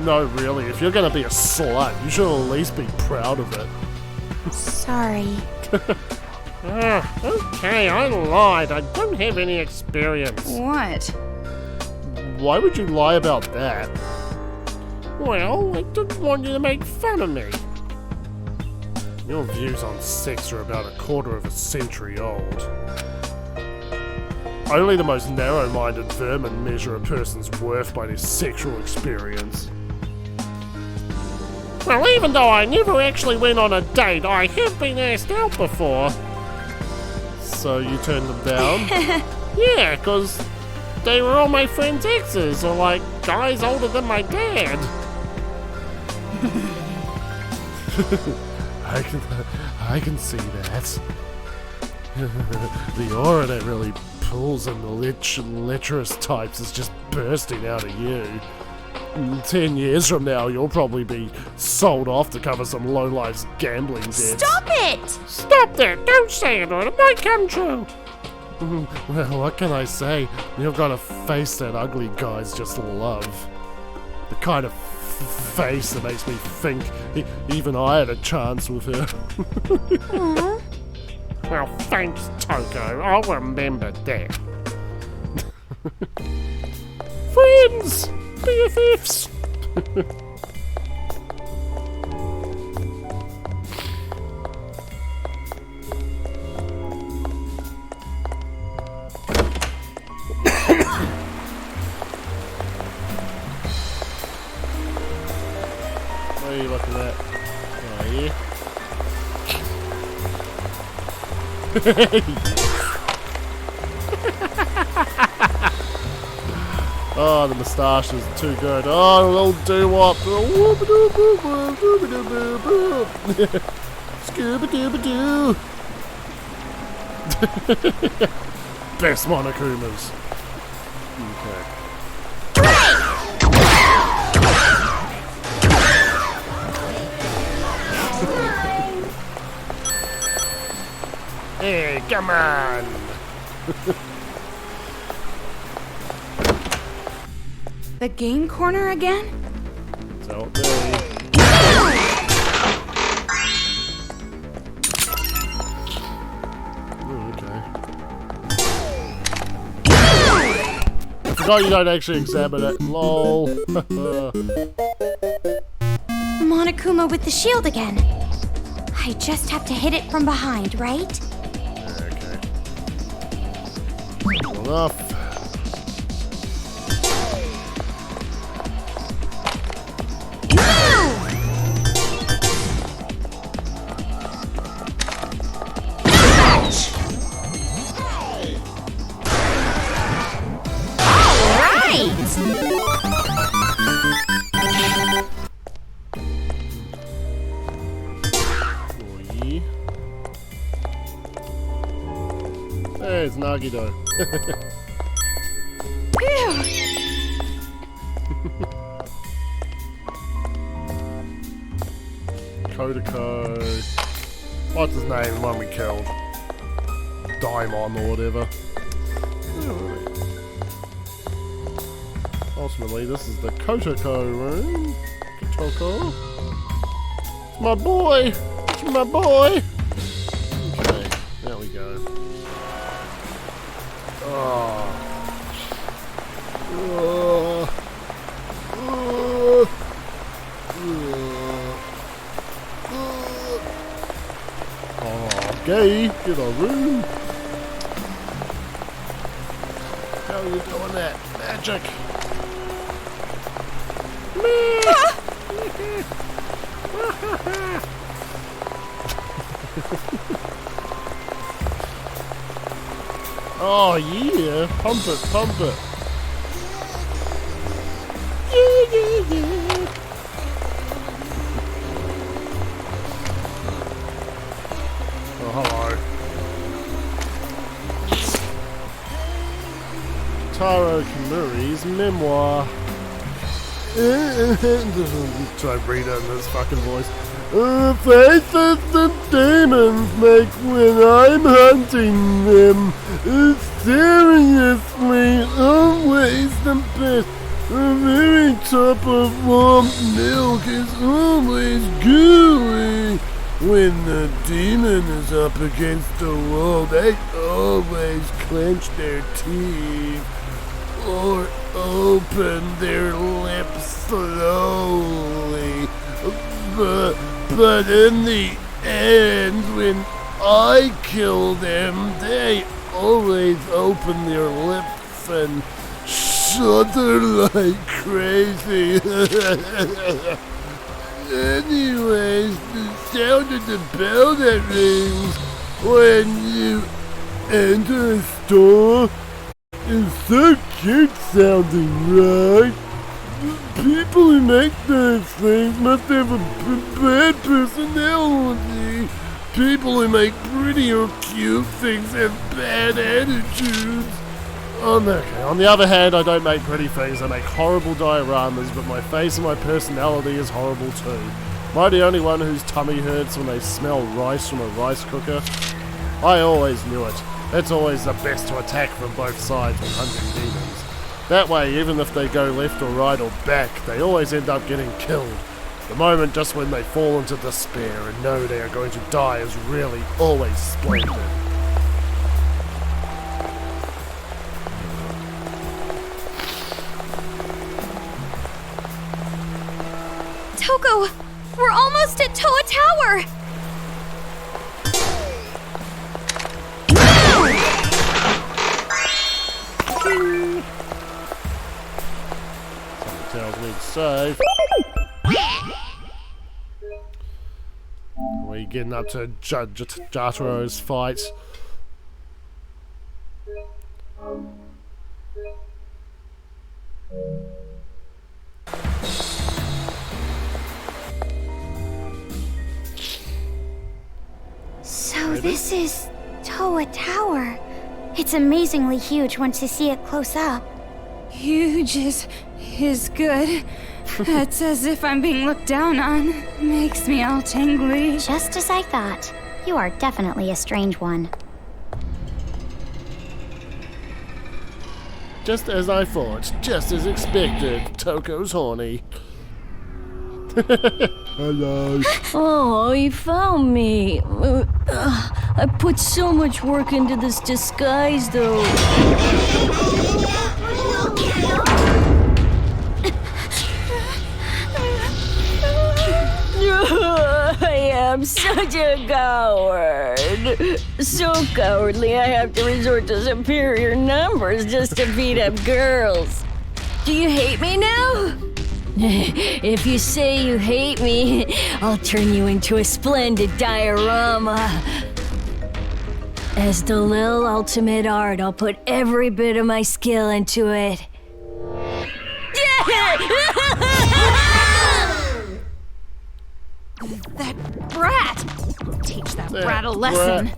No, really, if you're gonna be a slut, you should at least be proud of it. Sorry. Okay, I lied. I don't have any experience. What? Why would you lie about that? Well, I didn't want you to make fun of me. Your views on sex are about a quarter of a century old. Only the most narrow-minded vermin measure a person's worth by their sexual experience. Well, even though I never actually went on a date, I have been asked out before. So you turned them down? Yeah, because they were all my friends' exes, or like guys older than my dad. I can see that. The aura that really pulls in the lecherous types is just bursting out of you. 10 years from now, you'll probably be sold off to cover some lowlife's gambling debts. Stop it! Stop that! Don't say it, or it might come true. Well, what can I say? You've got a face that ugly guys just love. The kind of face that makes me think even I had a chance with her. Well, thanks, Toko. I'll remember that. Friends! BFFs! What are you looking at? Oh, yeah. Oh, the moustache is too good. Oh, a little doo-wop. Scooby-dooby-doo. Best Monokumas. Okay. Hey, come on! The game corner again? Don't be. Okay. I forgot you don't actually examine it. Lol. Monokuma with the shield again. I just have to hit it from behind, right? Okay. Enough. Oi. There's Nagido. Toko. What's his name? The one we killed. Daimon or whatever. Ultimately, this is the Kotoko room. Toko. It's my boy! It's my boy! Okay, there we go. Oh. Okay, get a room. How are you doing that? Magic. Oh yeah, pump it, pump it. Yeah, yeah, yeah. Oh, hello. Taro Kimuri's memoir. Try to read it in this fucking voice. Faces the demons make when I'm hunting them. Seriously, always the best. The very top of warm milk is always gooey. When the demon is up against the wall, they always clench their teeth or open their lips slowly. But in the end, when I kill them, they always open their lips and shudder like crazy. Anyways, the sound of the bell that rings when you enter a store is so cute sounding, right? People who make those things must have a bad personality. People who make pretty or cute things have bad attitudes. On the other hand, I don't make pretty things. I make horrible dioramas, but my face and my personality is horrible too. Am I the only one whose tummy hurts when they smell rice from a rice cooker? I always knew it. It's always the best to attack from both sides when hunting demons. That way, even if they go left or right or back, they always end up getting killed. The moment just when they fall into despair and know they are going to die is really always splendid. Toko, we're almost at Toa Tower! Something tells me to save. Are we getting up to Jataro's fight? So this is Toa Tower. It's amazingly huge once you see it close up. Huge is good. It's as if I'm being looked down on. Makes me all tingly. Just as I thought. You are definitely a strange one. Just as I thought, just as expected, Toko's horny. Hello. Oh, you found me. I put so much work into this disguise, though. I am such a coward. So cowardly, I have to resort to superior numbers just to beat up girls. Do you hate me now? If you say you hate me, I'll turn you into a splendid diorama. As the Lil Ultimate Art, I'll put every bit of my skill into it. That brat! Teach that That brat a lesson. Oh,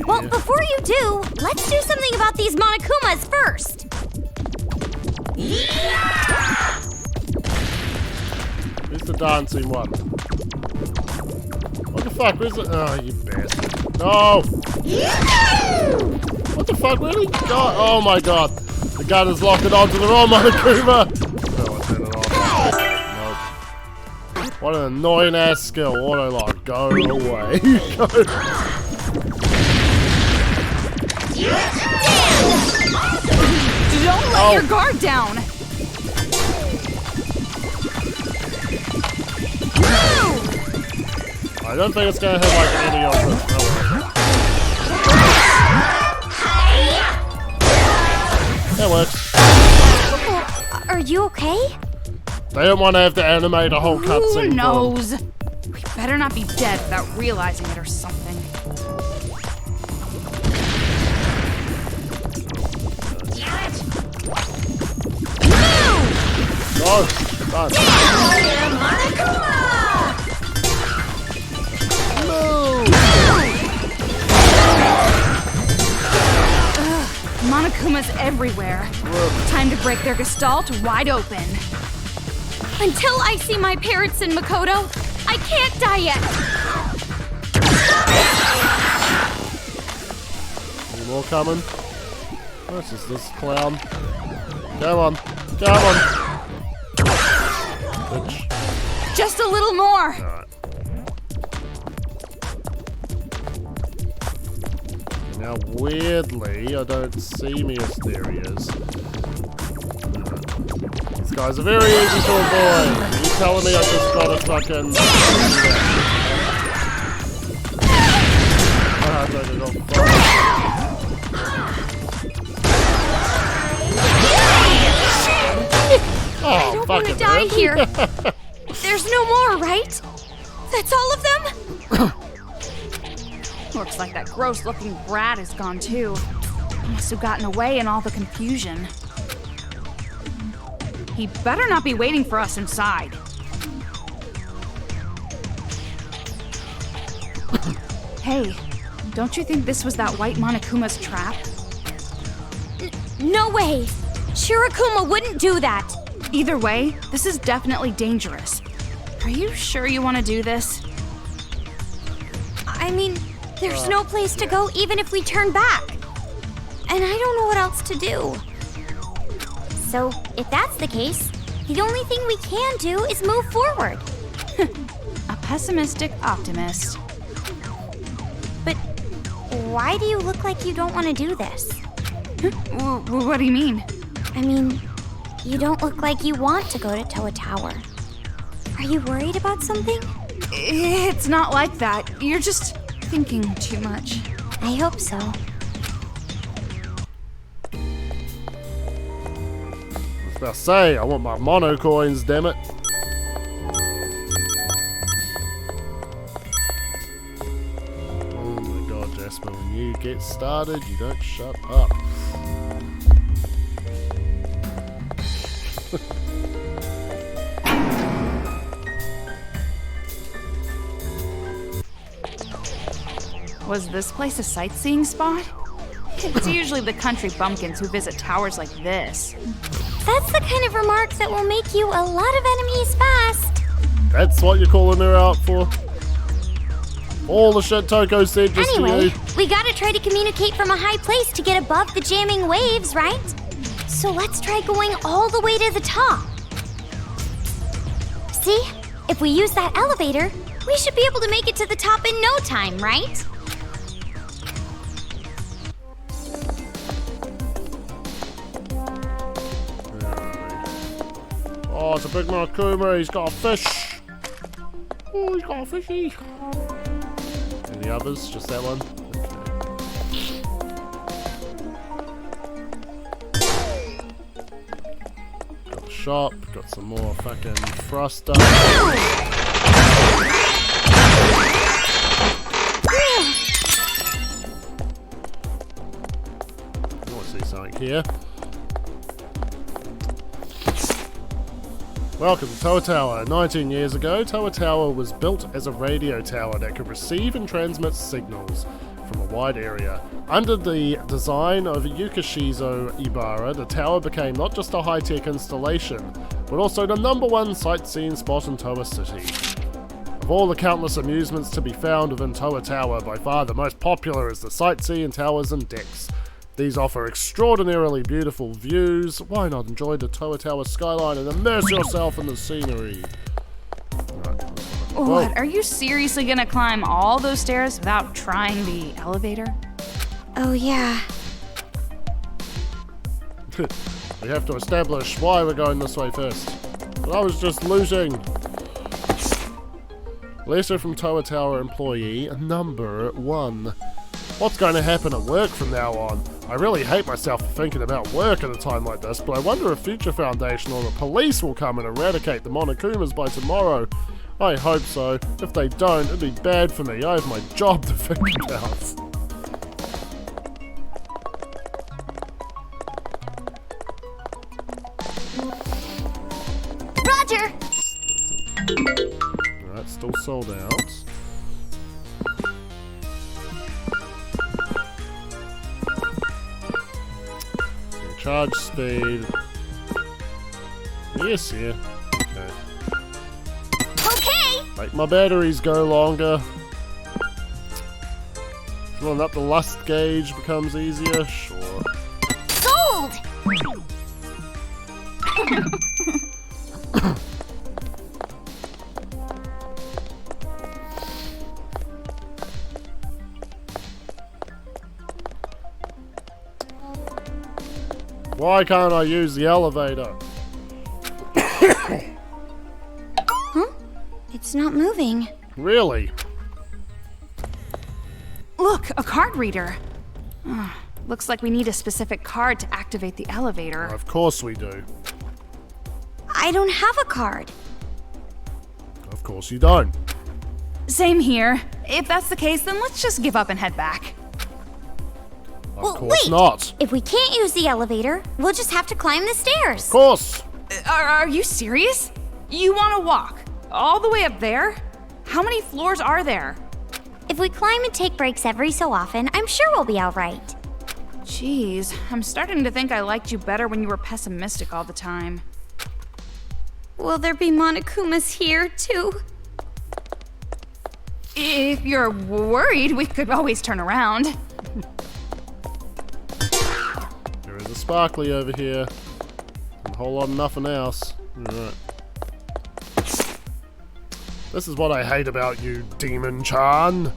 Well, yeah. before you do, let's do something about these Monokumas first. Where's the dancing one? What the fuck? Where's the... Oh, you bastard. No! What the fuck? Where did he go? Oh my god. The gun is locking onto the wrong Monokuma! No, I turn it off. Nope. What an annoying ass skill. Auto lock. Go away. Go. Don't let your guard down! I don't think it's gonna hit like any of them. That works. Are you okay? They don't want to have to animate a whole Who cutscene. knows? We better not be dead without realizing it or something. No! Done. Monokumas everywhere. Time to break their gestalt wide open. Until I see my parents in Makoto, I can't die yet. Any more coming? This is this clown. Come on. Come on. Bitch. Just a little more. Alright. Now, weirdly, I don't see Mysterious. These guys are very easy to avoid. You telling me I just gotta fucking... I don't want to die here. There's no more, right? That's all of them? Looks like that gross-looking brat is gone too. He must have gotten away in all the confusion. He better not be waiting for us inside. Hey, don't you think this was that white Monokuma's trap? No way. Shirokuma wouldn't do that. Either way, this is definitely dangerous. Are you sure you want to do this? I mean, there's no place to go even if we turn back. And I don't know what else to do. So, if that's the case, the only thing we can do is move forward. A pessimistic optimist. But why do you look like you don't want to do this? What do you mean? I mean, you don't look like you want to go to Toa Tower. Are you worried about something? It's not like that. You're just thinking too much. I hope so. I was about to say, I want my mono coins, damn it. Oh my god, Jasper, when you get started, you don't shut up. Was this place a sightseeing spot? It's usually the country bumpkins who visit towers like this. That's the kind of remark that will make you a lot of enemies fast. That's what you're calling her out for? All the shit Toko said just to Anyway, you. we gotta try to communicate from a high place to get above the jamming waves, right? So let's try going all the way to the top. See? If we use that elevator, we should be able to make it to the top in no time, right? Oh, it's a big Monokuma, he's got a fish. Oh, he's got a fishy. Any others? Just that one? Okay. Got the shop, got some more fucking thruster. I want to see something here. Welcome to Toa Tower. 19 years ago, Toa Tower was built as a radio tower that could receive and transmit signals from a wide area. Under the design of Yukishizo Ibara, the tower became not just a high-tech installation, but also the #1 sightseeing spot in Toa City. Of all the countless amusements to be found within Toa Tower, by far the most popular is the sightseeing towers and decks. These offer extraordinarily beautiful views. Why not enjoy the Toa Tower skyline and immerse yourself in the scenery? What, are you seriously gonna climb all those stairs without trying the elevator? Oh, yeah. We have to establish why we're going this way first. But I was just looting. Letter from Toa Tower employee #1. What's going to happen at work from now on? I really hate myself for thinking about work at a time like this, but I wonder if Future Foundation or the police will come and eradicate the Monokumas by tomorrow. I hope so. If they don't, it'd be bad for me. I have my job to think about. Roger! Alright, still sold out. Charge speed. Yes, yeah. Okay. Okay! Make my batteries go longer. Filling up the lust gauge becomes easier. Sure. Sold! Why can't I use the elevator? Huh? It's not moving. Really? Look, a card reader. Looks like we need a specific card to activate the elevator. Of course we do. I don't have a card. Of course you don't. Same here. If that's the case, then let's just give up and head back. Of Well, course wait. not. If we can't use the elevator, we'll just have to climb the stairs. Of course. Are you serious? You want to walk all the way up there? How many floors are there? If we climb and take breaks every so often, I'm sure we'll be alright. Jeez, I'm starting to think I liked you better when you were pessimistic all the time. Will there be Monokumas here, too? If you're worried, we could always turn around. There is a sparkly over here. And a whole lot of nothing else. Alright. This is what I hate about you, Demon-chan.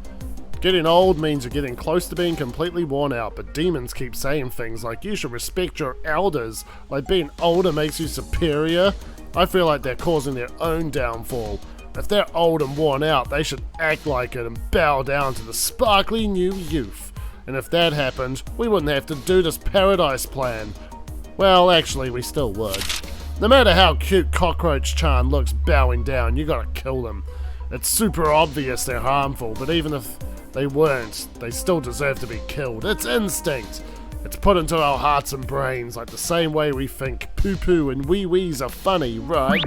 Getting old means you're getting close to being completely worn out, but demons keep saying things like you should respect your elders, like being older makes you superior. I feel like they're causing their own downfall. If they're old and worn out, they should act like it and bow down to the sparkly new youth. And if that happened, we wouldn't have to do this paradise plan. Well, actually, we still would. No matter how cute Cockroach-chan looks bowing down, you gotta kill them. It's super obvious they're harmful, but even if they weren't, they still deserve to be killed. It's instinct. It's put into our hearts and brains like the same way we think poo-poo and wee-wees are funny, right?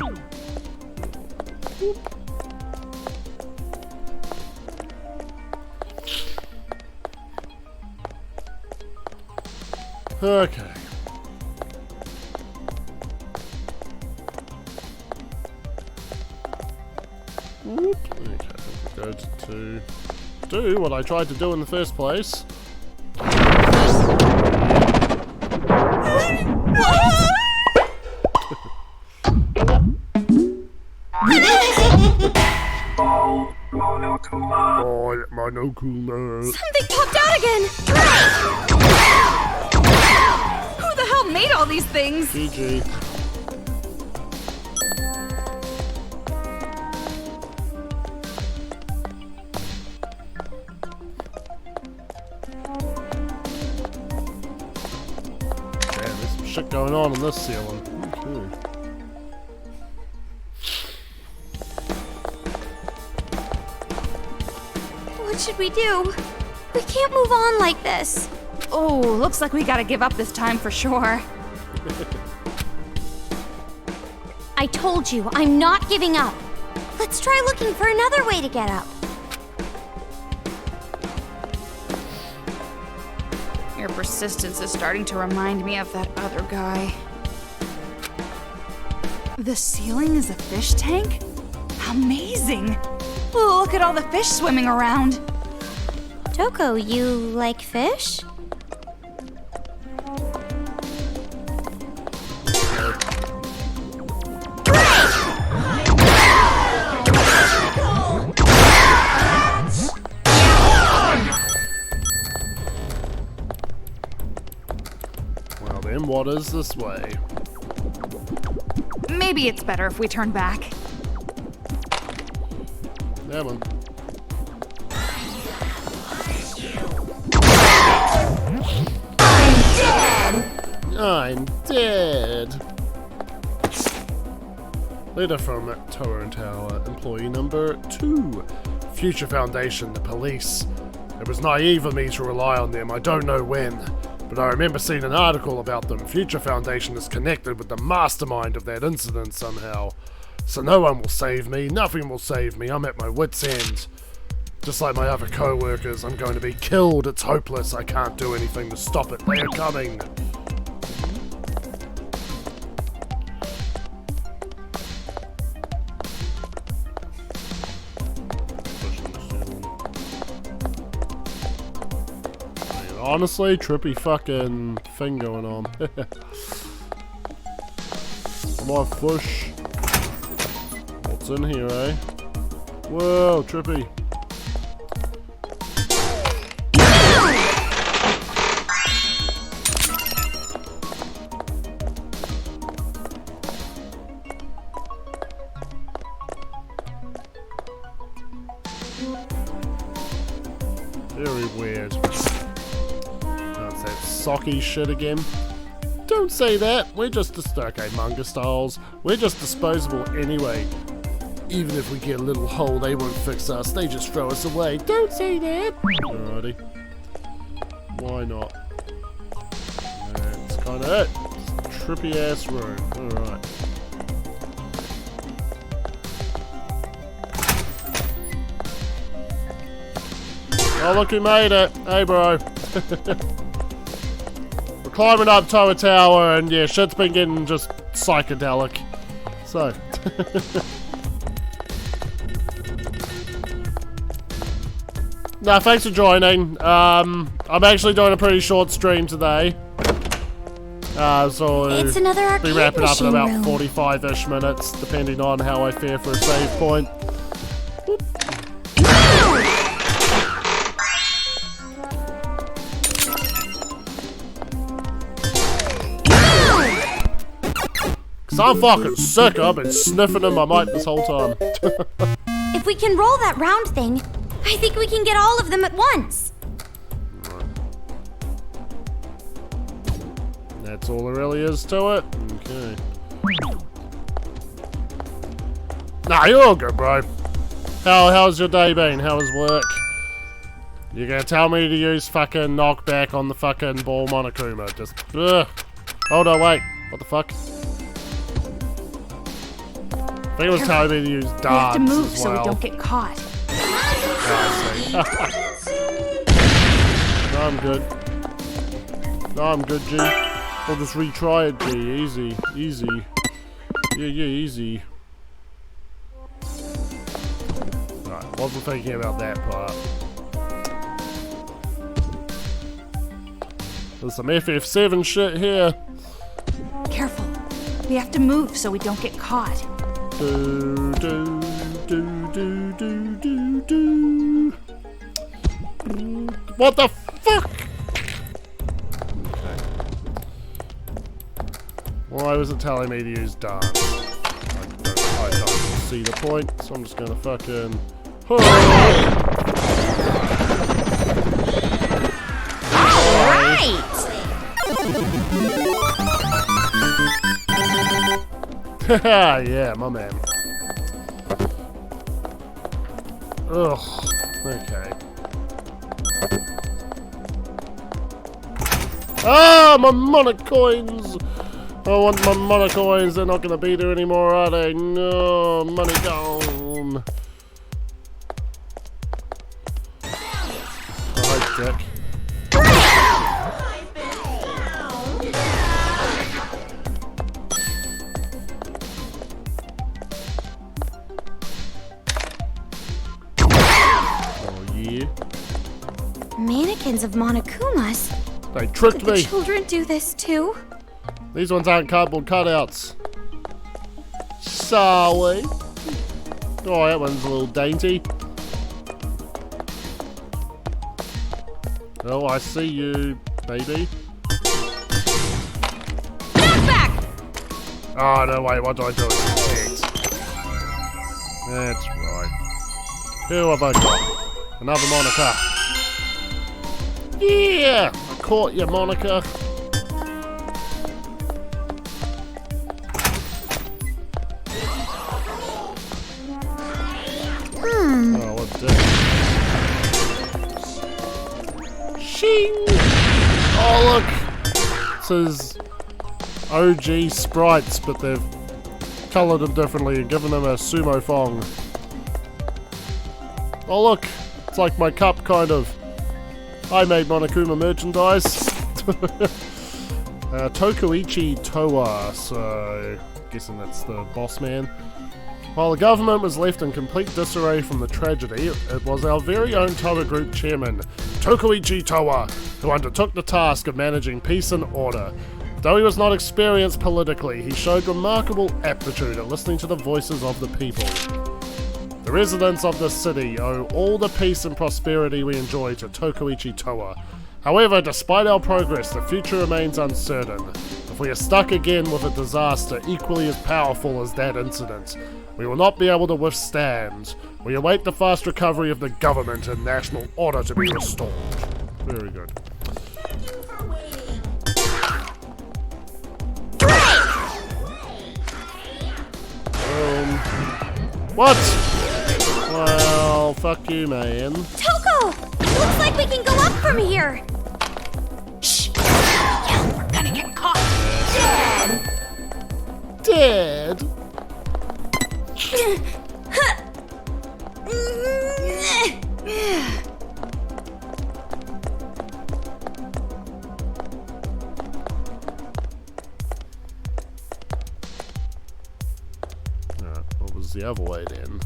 Okay. Whoop. Okay, I think we'll go to do what I tried to do in the first place. Oh, Monokuma. Something popped out again! Who the hell made all these things? GG. Man, there's some shit going on this ceiling. Okay. What should we do? We can't move on like this. Oh, looks like we gotta give up this time for sure. I told you, I'm not giving up. Let's try looking for another way to get up. Your persistence is starting to remind me of that other guy. The ceiling is a fish tank? Amazing! Look at all the fish swimming around. Toko, you like fish? Well then, what is this way? Maybe it's better if we turn back. That one. I'm dead. Letter from Tower Tower, employee number 2. Future Foundation, the police. It was naive of me to rely on them, I don't know when. But I remember seeing an article about them. Future Foundation is connected with the mastermind of that incident somehow. So no one will save me, nothing will save me, I'm at my wit's end. Just like my other co-workers, I'm going to be killed, it's hopeless, I can't do anything to stop it, they are coming. Honestly, trippy fucking thing going on. Come on, push. What's in here, eh? Whoa, trippy. Very weird. That's that socky shit again. Don't say that. We're just okay, manga styles. We're just disposable anyway. Even if we get a little hole, they won't fix us. They just throw us away. Don't say that. Alrighty. Why not? That's kind of it. Just trippy ass room. Alright. Oh, look who made it. Hey, bro. We're climbing up Tower Tower, and yeah, shit's been getting just psychedelic. So. No, thanks for joining. I'm actually doing a pretty short stream today. So It's another we'll arcade be wrapping up in machine about room. 45-ish minutes, depending on how I fare for a save point. Cause I'm fucking sick. I've been sniffing in my mic this whole time. If we can roll that round thing, I think we can get all of them at once. That's all there really is to it? Okay. Nah, you're all good, bro. How's your day been? How was work? You're gonna tell me to use fucking knockback on the fucking ball Monokuma. Just, ugh. Hold on, wait. What the fuck? I think it was telling me to use darts We have to move as so well. we don't get caught. Oh, I see. No, I'm good. No, I'm good, G. We'll just retry it, G. Easy. Easy. Yeah, easy. Right, wasn't thinking about that part. There's some FF7 shit here. Careful. We have to move so we don't get caught. Do, do, do, do, do, do, do. What the fuck? Okay. Why was it telling me to use dance? I don't see the point, so I'm just gonna fucking... Yeah, my man. Ugh. Okay. Ah, my money coins! I want my monocoins. They're not going to be there anymore, are they? No, money gone. Alright, Dick. Mannequins of Monokumas? They tricked Did the me. children do this too? These ones aren't cardboard cutouts. Sorry. Oh, that one's a little dainty. Oh, I see you, baby. Back! Oh, no, wait, what do I do? It's That's right. Who have I got? Another Monica. Yeah! I caught you, Monica. Oh, what's that? Shing! Oh, look! It says OG sprites, but they've coloured them differently and given them a sumo thong. Oh, look! It's like my cup, kind of. I made Monokuma merchandise. Tokoichi Towa, so guessing that's the boss man. While the government was left in complete disarray from the tragedy, it was our very own Towa Group chairman, Tokoichi Towa, who undertook the task of managing peace and order. Though he was not experienced politically, he showed remarkable aptitude at listening to the voices of the people. The residents of the city owe all the peace and prosperity we enjoy to Tokoichi Towa. However, despite our progress, the future remains uncertain. If we are stuck again with a disaster equally as powerful as that incident, we will not be able to withstand. We await the fast recovery of the government and national order to be restored. Very good. What? Well, fuck you, man. Toko! Looks like we can go up from here! Shh! Yeah, we're gonna get caught. Dead? What was the other way then?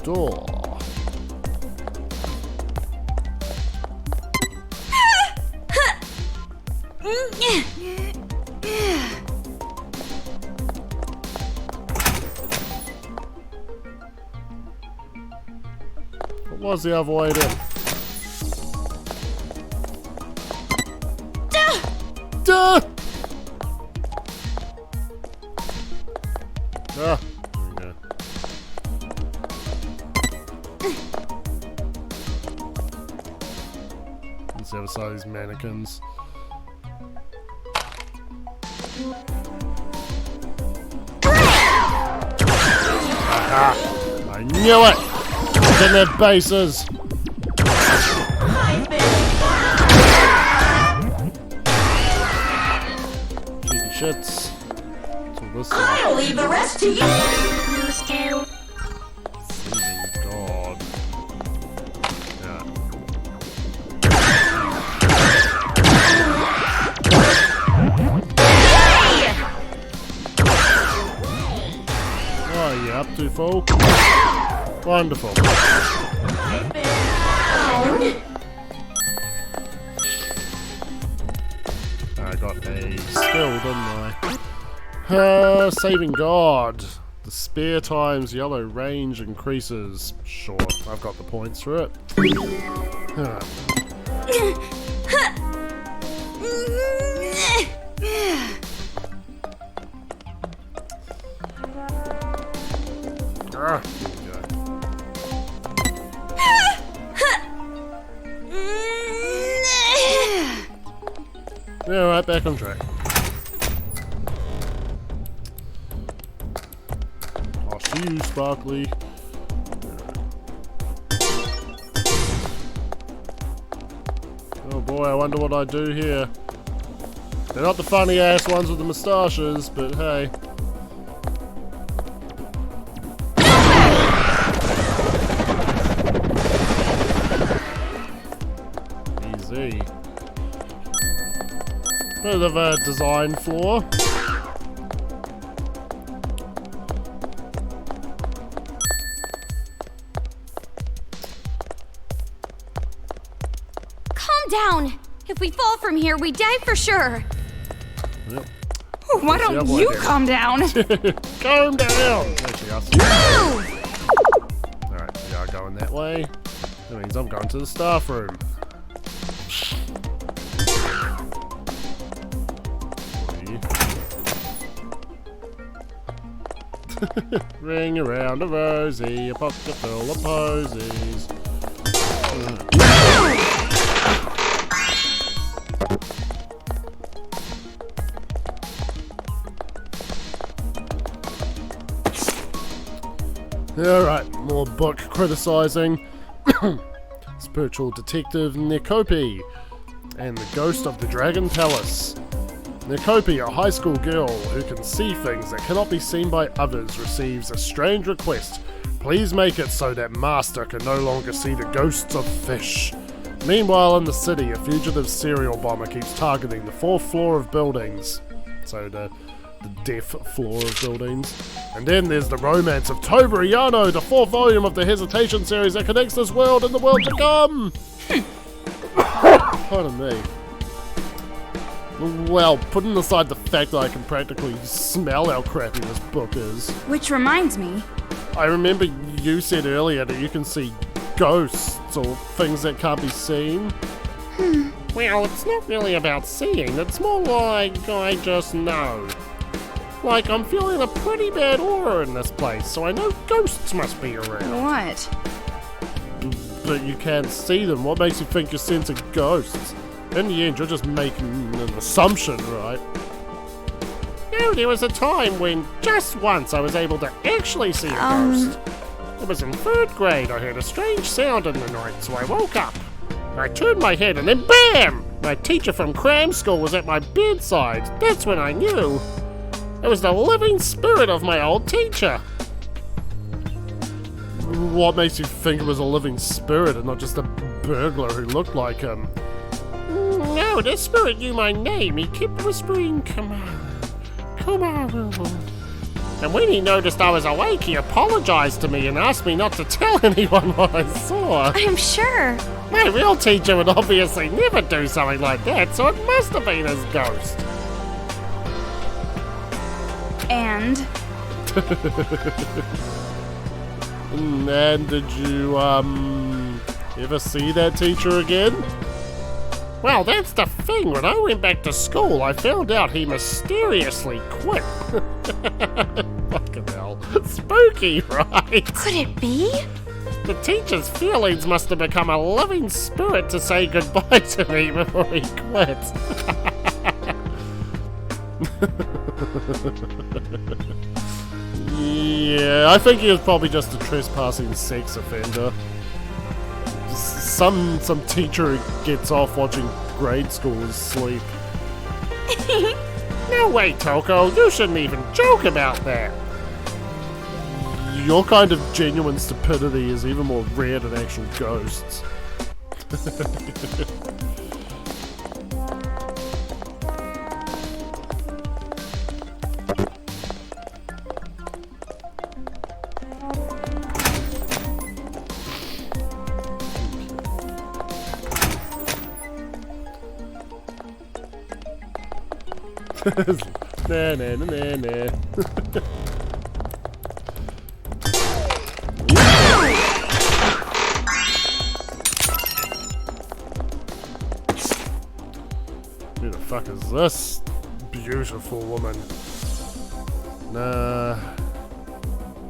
Door. What was the other way then? Duh! Ah, there we go. Let's have a side of these mannequins. Aha! I knew it! It's in their bases! Cheeky shits. So this I'll leave the rest to you. Saving God. Yeah. What are you up to, folk? Wonderful. I got a skill, didn't I? Saving God. The spare times yellow range increases. Sure, I've got the points for it. Huh. Ah, here we go. Yeah, right back on track. I'll see you, Sparkly. Boy, I wonder what I do here. They're not the funny ass ones with the moustaches, but hey. Easy. Bit of a design flaw. Down! If we fall from here, we die for sure. Yep. Why don't you calm down? Calm down! Actually, No! Alright, we are going that way. That means I'm going to the staff room. Ring around a rosy, a pocket full of posies. Alright, more book criticising. Spiritual detective Nekopi and the ghost of the Dragon Palace. Nekopi, a high school girl who can see things that cannot be seen by others, receives a strange request. Please make it so that Master can no longer see the ghosts of fish. Meanwhile, in the city, a fugitive serial bomber keeps targeting the 4th floor of buildings. So the deaf floor of buildings. And then there's the romance of Toberiano, the 4th volume of the Hesitation series that connects this world and the world to come! Pardon me. Well, putting aside the fact that I can practically smell how crappy this book is. Which reminds me. I remember you said earlier that you can see ghosts or things that can't be seen. Well, it's not really about seeing, it's more like I just know. Like, I'm feeling a pretty bad aura in this place, so I know ghosts must be around. What? But you can't see them. What makes you think you're sensing ghosts? In the end, you're just making an assumption, right? No, there was a time when, just once, I was able to actually see a ghost. It was in 3rd grade. I heard a strange sound in the night, so I woke up. I turned my head and then BAM! My teacher from cram school was at my bedside. That's when I knew. It was the living spirit of my old teacher. What makes you think it was a living spirit and not just a burglar who looked like him? No, the spirit knew my name. He kept whispering, "Come on, come on." And when he noticed I was awake, he apologized to me and asked me not to tell anyone what I saw. I'm sure. My real teacher would obviously never do something like that, so it must have been his ghost. And? And did you, ever see that teacher again? Well, that's the thing. When I went back to school, I found out he mysteriously quit. Fucking hell. Spooky, right? Could it be? The teacher's feelings must have become a living spirit to say goodbye to me before he quit. Yeah, I think he was probably just a trespassing sex offender. Some teacher who gets off watching grade schools sleep. No way, Toko. You shouldn't even joke about that. Your kind of genuine stupidity is even more rare than actual ghosts. Nah, nah, nah, nah, nah. Who the fuck is this beautiful woman? Nah.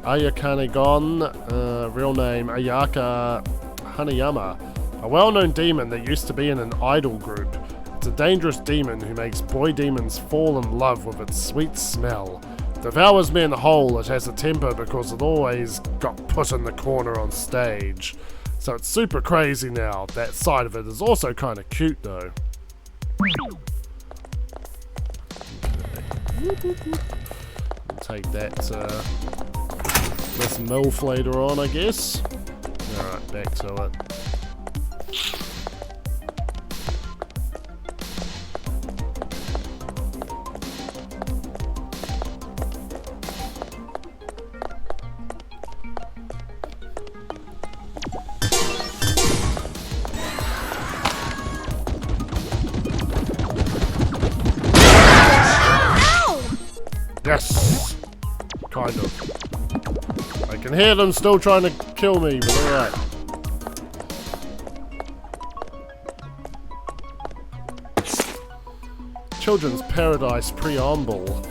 Ayakane Gon, real name Ayaka Hanayama, a well-known demon that used to be in an idol group. It's a dangerous demon who makes boy demons fall in love with its sweet smell. Devours men whole. It has a temper because it always got put in the corner on stage. So it's super crazy now. That side of it is also kind of cute though. Take that this MILF later on, I guess. Alright, back to it. Yes! Kind of. I can hear them still trying to kill me, but alright. Children's Paradise Preamble.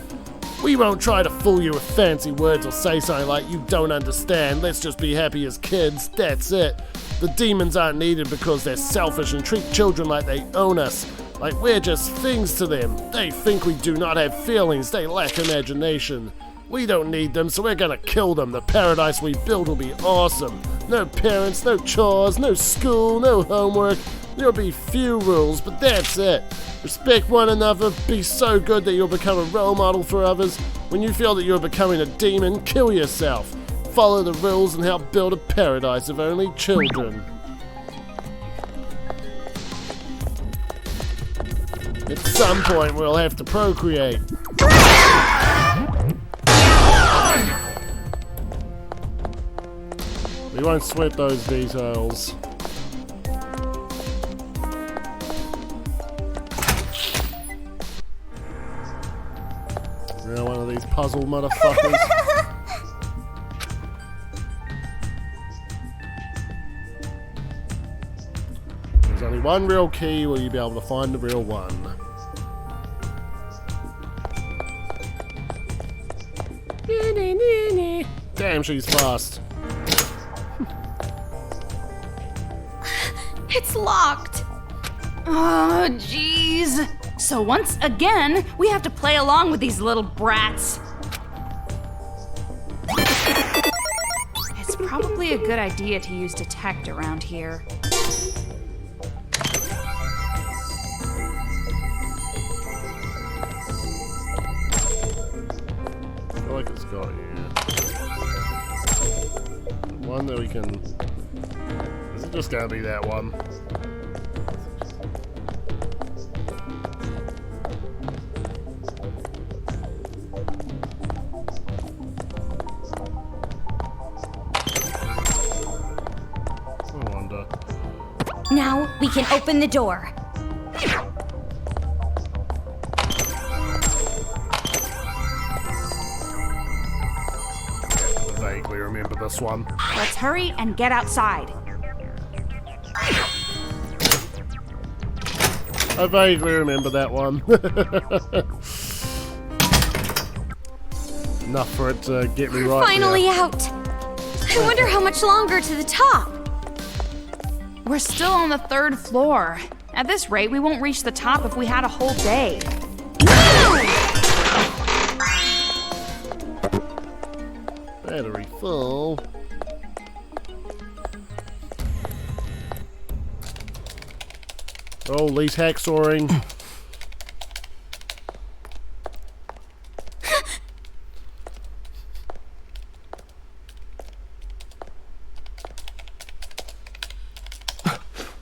We won't try to fool you with fancy words or say something like you don't understand. Let's just be happy as kids. That's it. The demons aren't needed because they're selfish and treat children like they own us. Like we're just things to them. They think we do not have feelings. They lack imagination. We don't need them, so we're gonna kill them. The paradise we build will be awesome. No parents, no chores, no school, no homework. There'll be few rules, but that's it. Respect one another, be so good that you'll become a role model for others. When you feel that you're becoming a demon, kill yourself. Follow the rules and help build a paradise of only children. At some point, we'll have to procreate. We won't sweat those details. Now one of these puzzle motherfuckers. There's only one real key. Will you be able to find the real one? Damn, she's fast. It's locked. Oh, jeez. So once again, we have to play along with these little brats. It's probably a good idea to use detect around here. I feel like it's got you. One that we can... Is it just gonna be that one? I wonder. Now we can open the door. I vaguely remember this one. Let's hurry and get outside. I vaguely remember that one. Enough for it to get me right Finally there. out. I wonder how much longer to the top. We're still on the 3rd floor. At this rate, we won't reach the top if we had a whole day. Battery full. Oh, Lee's hacksawing.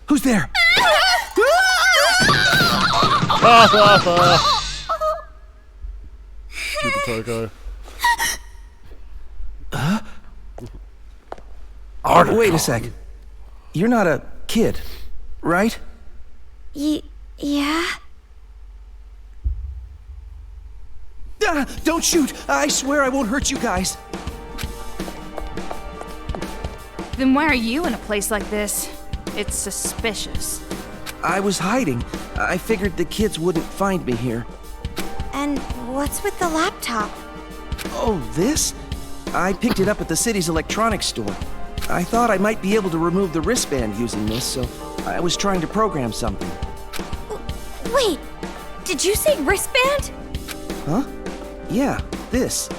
Who's there? Stupid Toko. Wait a sec. You're not a kid, right? Yeah? Don't shoot! I swear I won't hurt you guys. Then why are you in a place like this? It's suspicious. I was hiding. I figured the kids wouldn't find me here. And what's with the laptop? Oh, this? I picked it up at the city's electronics store. I thought I might be able to remove the wristband using this, so I was trying to program something. Wait, did you say wristband? Huh? Yeah, this.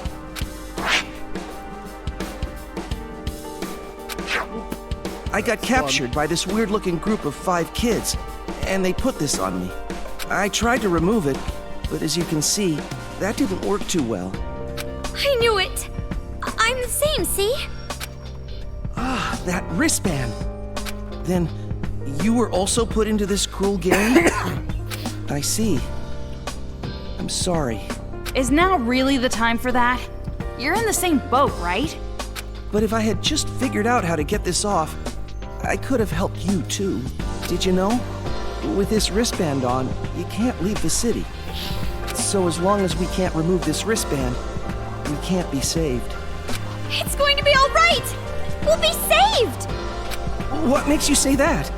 I got captured by this weird-looking group of 5 kids, and they put this on me. I tried to remove it, but as you can see, that didn't work too well. I knew it! I'm the same, see? Ah, that wristband. Then, you were also put into this cruel game? I see. I'm sorry. Is now really the time for that? You're in the same boat, right? But if I had just figured out how to get this off, I could have helped you too. Did you know? With this wristband on, you can't leave the city. So as long as we can't remove this wristband, we can't be saved. It's going to be all right! We'll be saved! What makes you say that?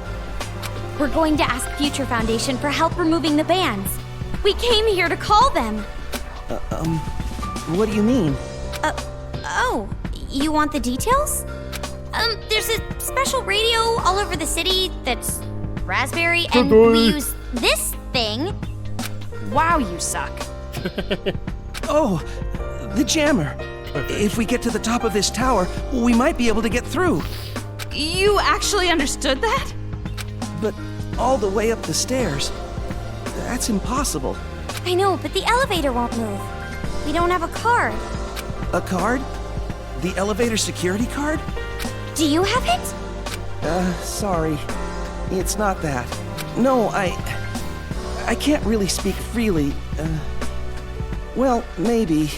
We're going to ask Future Foundation for help removing the bands. We came here to call them. What do you mean? Oh, you want the details? There's a special radio all over the city that's raspberry, and we use this thing. Wow, you suck. Oh, the jammer. If we get to the top of this tower, we might be able to get through. You actually understood that? But all the way up the stairs, that's impossible. I know, but the elevator won't move. We don't have a card. A card? The elevator security card? Do you have it? Sorry. It's not that. No, I can't really speak freely. Well, maybe.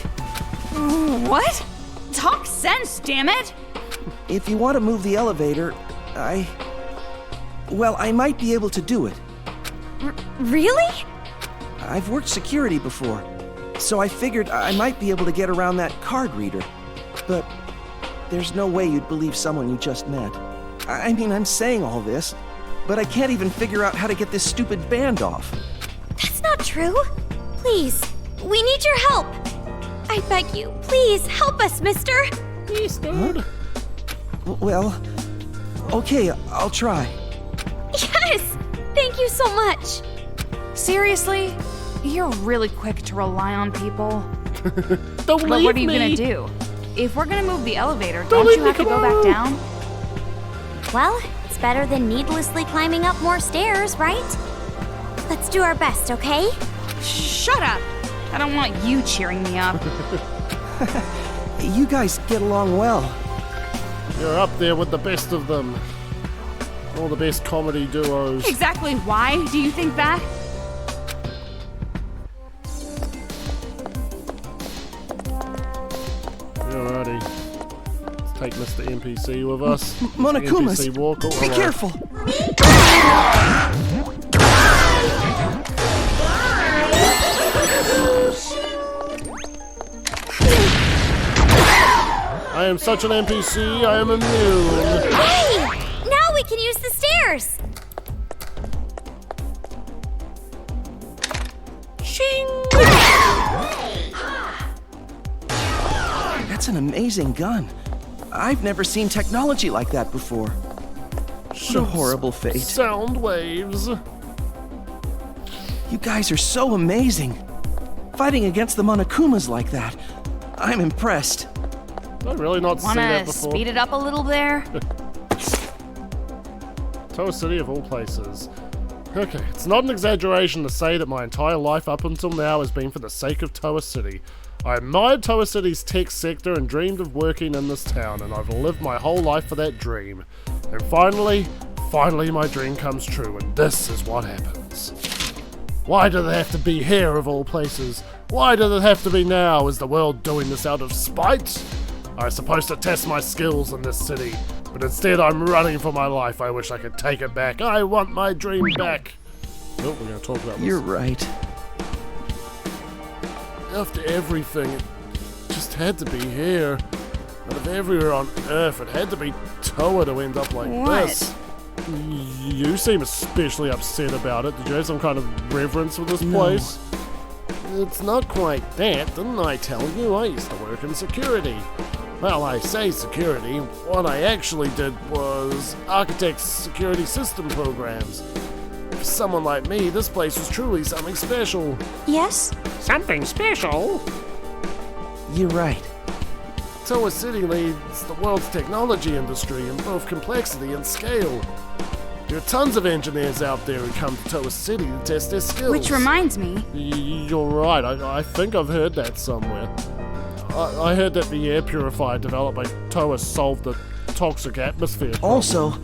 What? Talk sense, damn it! If you want to move the elevator, well, I might be able to do it. Really? I've worked security before, so I figured I might be able to get around that card reader. But there's no way you'd believe someone you just met. I mean, I'm saying all this, but I can't even figure out how to get this stupid band off. That's not true. Please, we need your help. I beg you, please help us, mister. Yes, dude. Well, okay, I'll try. Yes! Thank you so much. Seriously? You're really quick to rely on people. Don't But leave what are you me. gonna do? If we're gonna move the elevator, Don't don't leave you me, have to come go back on. down? Well, it's better than needlessly climbing up more stairs, right? Let's do our best, okay? Shut up! I don't want you cheering me up. You guys get along well. You're up there with the best of them. All the best comedy duos. Exactly why do you think that? Alrighty. Let's take Mr. NPC with us. Monokumas, NPC walk. Oh, be hello. careful. I am such an NPC, I am immune. Hey! Now we can use the stairs! That's an amazing gun. I've never seen technology like that before. What a horrible fate. Sound waves. You guys are so amazing. Fighting against the Monokumas like that. I'm impressed. I've really not seen that Wanna before. speed it up a little there? Toa City of all places. Okay, it's not an exaggeration to say that my entire life up until now has been for the sake of Toa City. I admired Toa City's tech sector and dreamed of working in this town, and I've lived my whole life for that dream. And finally my dream comes true, and this is what happens. Why do they have to be here of all places? Why does it have to be now? Is the world doing this out of spite? I was supposed to test my skills in this city, but instead I'm running for my life. I wish I could take it back. I want my dream back. Oh, we're going to talk about this. You're right. After everything, it just had to be here. Out of everywhere on Earth, it had to be Toa to end up like What? this. You seem especially upset about it. Did you have some kind of reverence for this place? It's not quite that, didn't I tell you? I used to work in security. Well, I say security. What I actually did was architect security system programs. For someone like me, this place was truly something special. Yes? Something special? You're right. Toa City leads the world's technology industry in both complexity and scale. There are tons of engineers out there who come to Toa City to test their skills. Which reminds me, You're right, I think I've heard that somewhere. I heard that the air purifier developed by Toa solved the toxic atmosphere problem.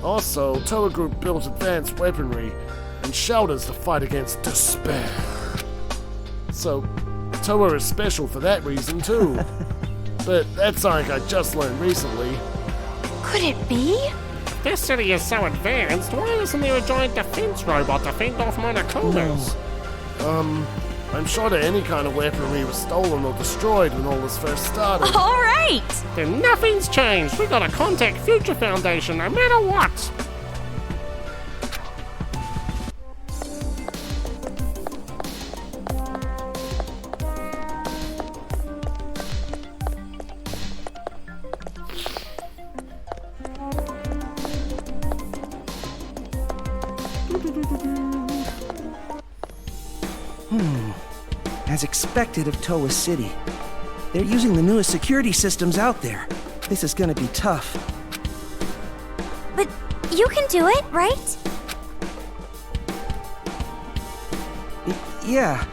Also, Toa Group built advanced weaponry and shelters to fight against despair. So, Toa is special for that reason too. But that's something I just learned recently. Could it be? This city is so advanced, why isn't there a giant defense robot to fend off monocomas? I'm sure that any kind of weaponry was stolen or destroyed when all this first started. all right! Then nothing's changed. We gotta contact Future Foundation no matter what. As expected of Toa City. They're using the newest security systems out there. This is gonna be tough. But you can do it, right? Yeah,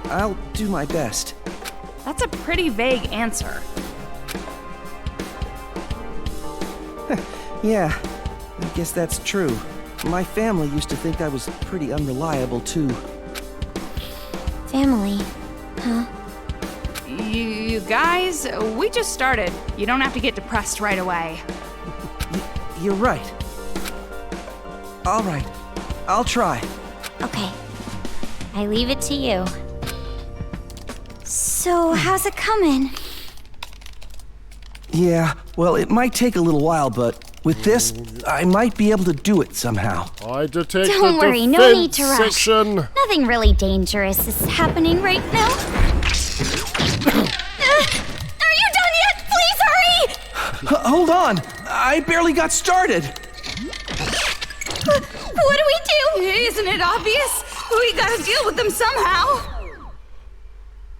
I'll do my best. That's a pretty vague answer. Yeah, I guess that's true. My family used to think I was pretty unreliable, too. Family, huh? You guys, we just started. You don't have to get depressed right away. You're right. All right, I'll try. Okay. I leave it to you. So, how's it coming? Yeah, well, it might take a little while, but with this, I might be able to do it somehow. I detect Don't the worry, no defense need to rush. section. Nothing really dangerous is happening right now. Are you done yet? Please hurry! Hold on, I barely got started. What do we do? Isn't it obvious? We gotta deal with them somehow.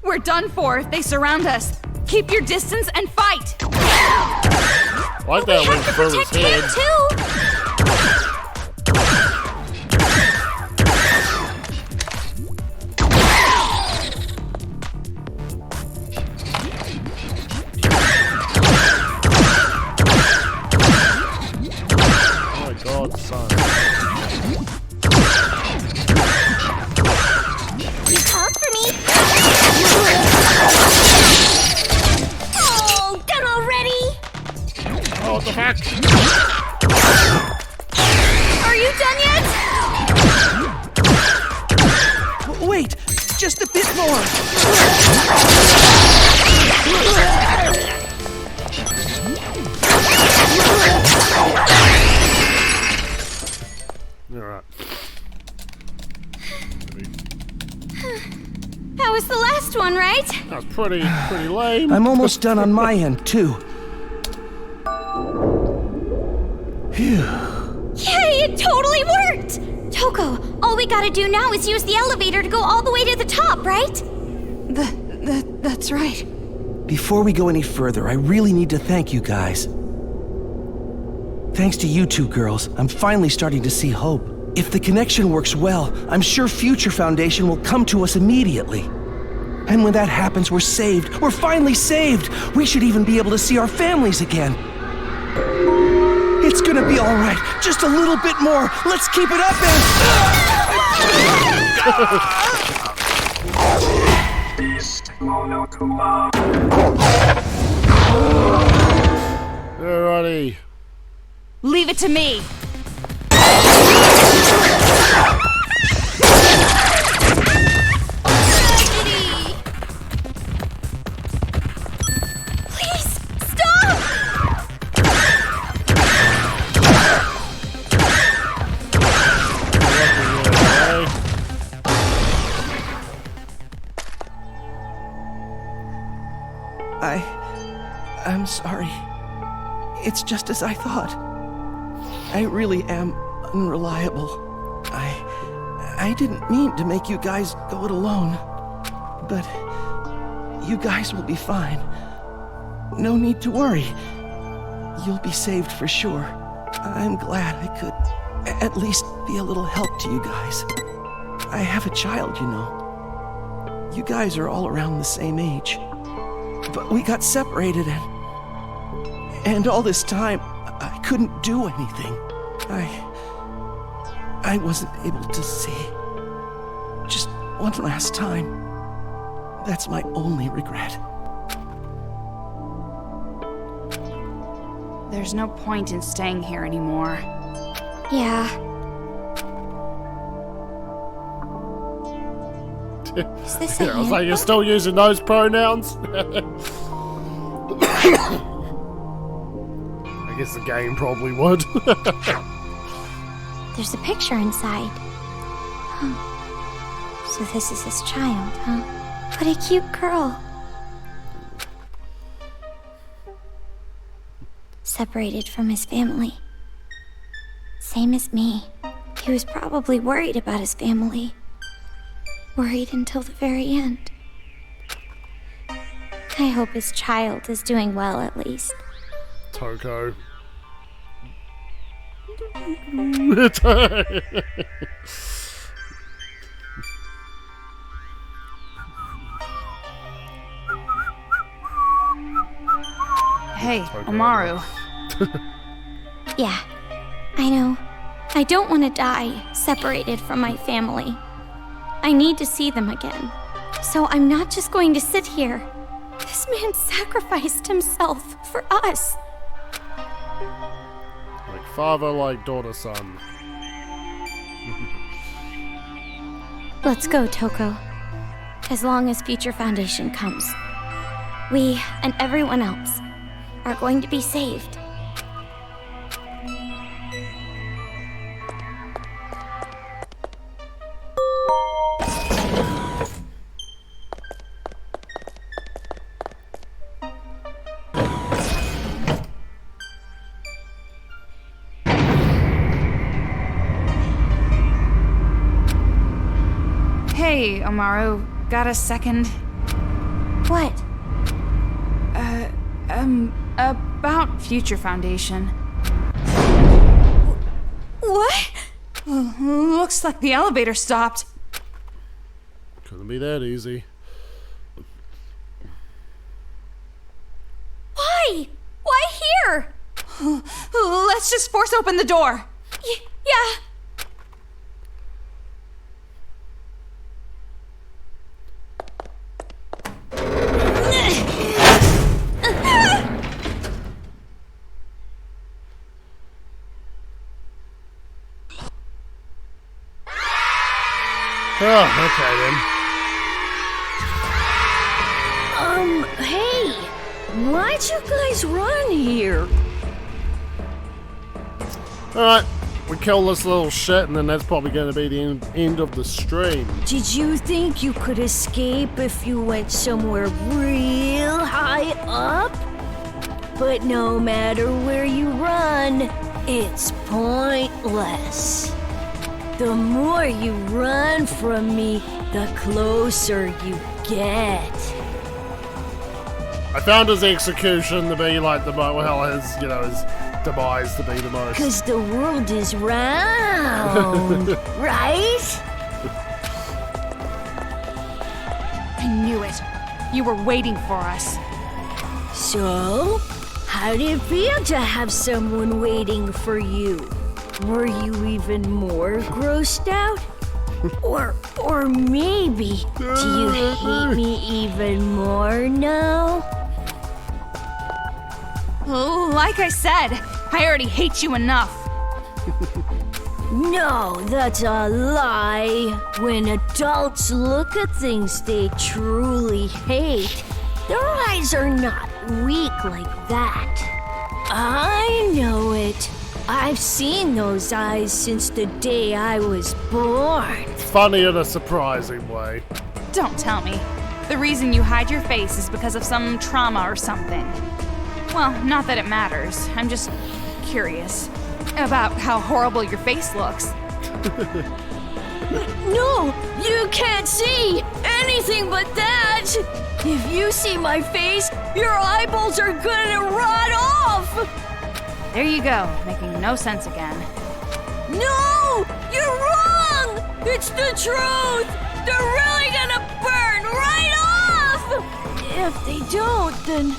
We're done for if they surround us. Keep your distance and fight. Like We that went have to through his protect him head. too. Oh my god, son. You called for me. Oh, done already? Oh, what the fuck? Are you done yet? Wait, just a bit more. Alright. That was the last one, right? That's pretty lame. I'm almost done on my end, too. Phew. Yay, it totally worked! Toko, all we gotta do now is use the elevator to go all the way to the top, right? That's right. Before we go any further, I really need to thank you guys. Thanks to you two girls, I'm finally starting to see hope. If the connection works well, I'm sure Future Foundation will come to us immediately. And when that happens, we're saved. We're finally saved. We should even be able to see our families again. It's gonna be all right. Just a little bit more. Let's keep it up Alrighty. Leave it to me. Please, stop! I'm sorry. It's just as I thought. I really am unreliable. I didn't mean to make you guys go it alone. But you guys will be fine. no need to worry. You'll be saved for sure. I'm glad I could at least be a little help to you guys. I have a child, you know. You guys are all around the same age. But we got separated and all this time, I couldn't do anything. I wasn't able to see. Just one last time. That's my only regret. There's no point in staying here anymore. Yeah. Is this a I was like, you're handbook? still using those pronouns? I guess the game probably would. There's a picture inside. Huh. So this is his child, huh? What a cute girl. Separated from his family. Same as me. He was probably worried about his family. Worried until the very end. I hope his child is doing well at least. Toko. Hey, Amaru. Yeah, I know. I don't want to die separated from my family. I need to see them again. So I'm not just going to sit here. This man sacrificed himself for us. Like father, like daughter, son. Let's go, Toko. As long as Future Foundation comes, we and everyone else are going to be saved. Hey, Amaru, got a second? What? About Future Foundation. What? Looks like the elevator stopped. Couldn't be that easy. Why? Why here? Let's just force open the door. Yeah. Oh, okay then. Hey! Why'd you guys run here? Alright, we kill this little shit and then that's probably going to be the end of the stream. Did you think you could escape if you went somewhere real high up? But no matter where you run, it's pointless. The more you run from me, the closer you get. I found his execution to be like the most, well, his, you know, his demise to be the most. 'Cause the world is round, right? I knew it. You were waiting for us. So, how did it feel to have someone waiting for you? Were you even more grossed out? Or maybe, do you hate me even more now? Like I said, I already hate you enough. No, that's a lie. When adults look at things they truly hate, their eyes are not weak like that. I know it. I've seen those eyes since the day I was born. Funny in a surprising way. Don't tell me. The reason you hide your face is because of some trauma or something. Well, not that it matters. I'm just curious about how horrible your face looks. No, you can't see anything but that. If you see my face, your eyeballs are gonna rot off. There you go, making no sense again. No, you're wrong. It's the truth. They're really gonna burn right off. If they don't, then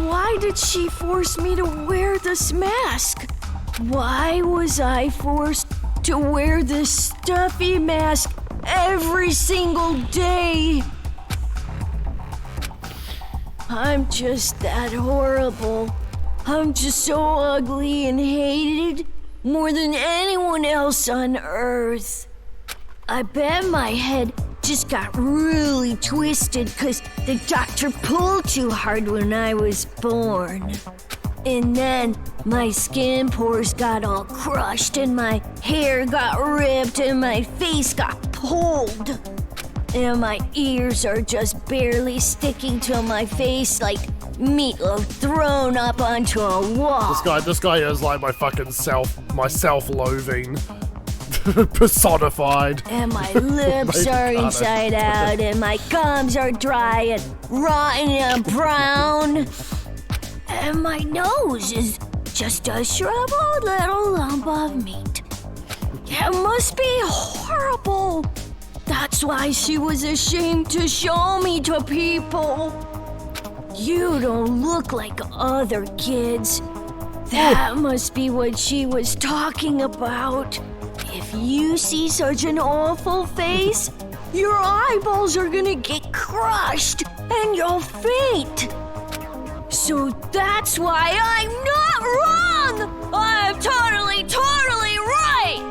why did she force me to wear this mask? Why was I forced to wear this stuffy mask every single day? I'm just that horrible. I'm just so ugly and hated more than anyone else on Earth. I bet my head just got really twisted because the doctor pulled too hard when I was born. And then my skin pores got all crushed and my hair got ripped and my face got pulled. And my ears are just barely sticking to my face like meatloaf thrown up onto a wall. This guy is like my fucking self-loathing personified. And my lips are inside out and my gums are dry and rotten and brown. And my nose is just a shriveled little lump of meat. It must be horrible. That's why she was ashamed to show me to people. You don't look like other kids. That must be what she was talking about. If you see such an awful face, your eyeballs are gonna get crushed and you'll faint. So that's why I'm not wrong! I'm totally right!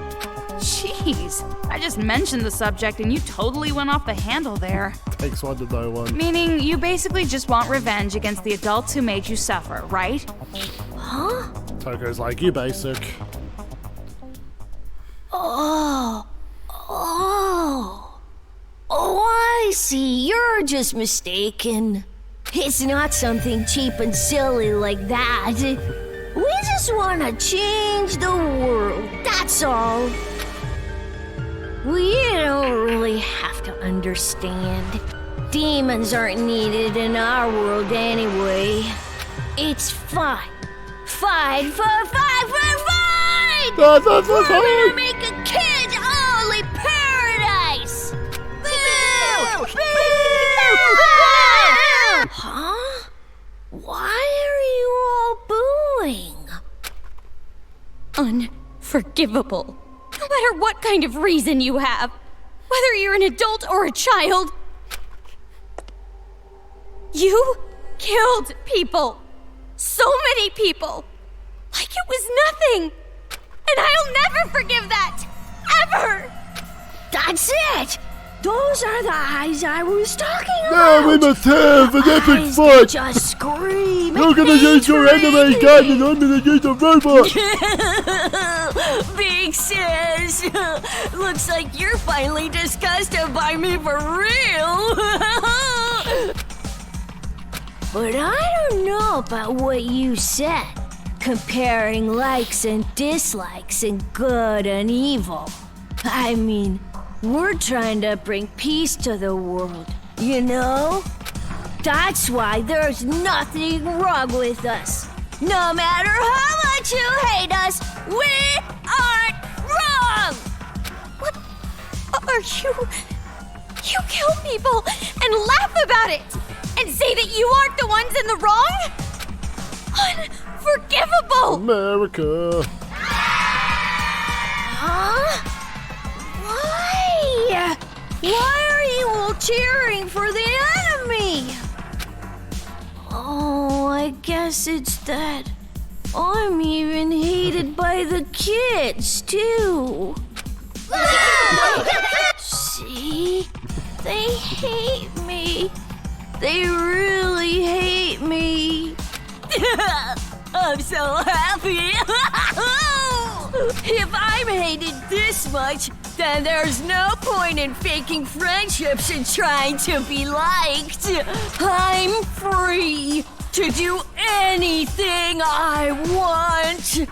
Jeez, I just mentioned the subject and you totally went off the handle there. Takes one to know one. Meaning you basically just want revenge against the adults who made you suffer, right? Huh? Toko's like, you basic. Oh, I see. You're just mistaken. It's not something cheap and silly like that. We just want to change the world, that's all. We don't really have to understand. Demons aren't needed in our world anyway. It's fine. Fight. We're gonna make a kid-only paradise! Huh? Why are you all booing? Unforgivable. No matter what kind of reason you have, whether you're an adult or a child, you killed people. So many people. Like it was nothing. And I'll never forgive that. Ever. That's it! Those are the eyes I was talking about! Now we must have an epic Eyes fight! that just scream You're gonna use your anime gun and I'm gonna use a robot! Big sis! Looks like you're finally disgusted by me for real! But I don't know about what you said. Comparing likes and dislikes and good and evil. I mean, we're trying to bring peace to the world, you know? That's why there's nothing wrong with us. No matter how much you hate us, we aren't wrong! What are you? You kill people and laugh about it and say that you aren't the ones in the wrong? Unforgivable! America. Huh? Why? Why are you all cheering for the enemy? Oh, I guess it's that I'm even hated by the kids, too. See? They hate me. They really hate me. I'm so happy. If I'm hated this much, then there's no point in faking friendships and trying to be liked. I'm free to do anything I want.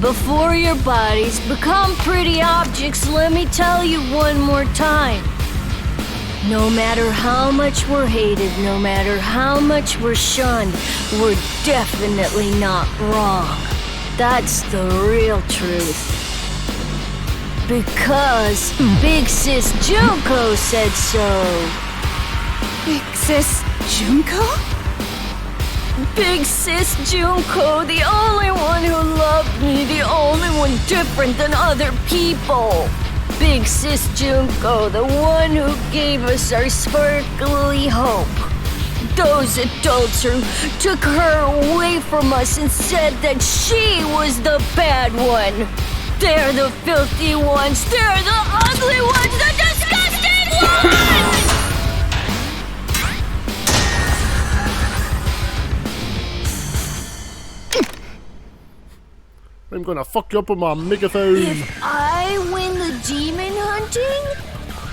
Before your bodies become pretty objects, let me tell you one more time. No matter how much we're hated, no matter how much we're shunned, we're definitely not wrong. That's the real truth. Because Big Sis Junko said so. Big Sis Junko? Big Sis Junko, the only one who loved me, the only one different than other people. Big Sis Junko, the one who gave us our sparkly hope. Those adults who took her away from us and said that she was the bad one. They're the filthy ones, they're the ugly ones, the disgusting ones! I'm gonna fuck you up with my megaphone. If I win the demon hunting,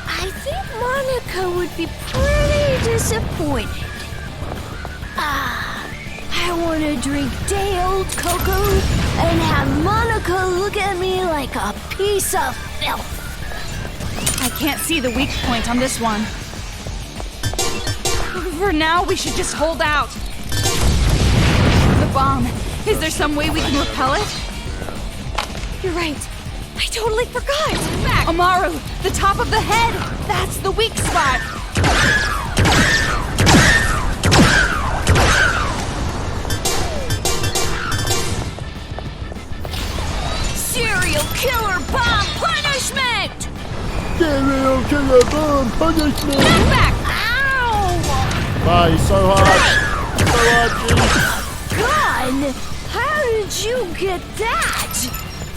I think Monica would be pretty disappointed. I want to drink day-old Toko and have Monica look at me like a piece of filth. I can't see the weak point on this one. For now, we should just hold out. The bomb. Is there some way we can repel it? You're right. I totally forgot. Back. Amaru, the top of the head. That's the weak spot. Serial killer bomb punishment! Serial killer bomb punishment! Get back! Ow! Bye, so hard. So hard, Gun? How did you get that?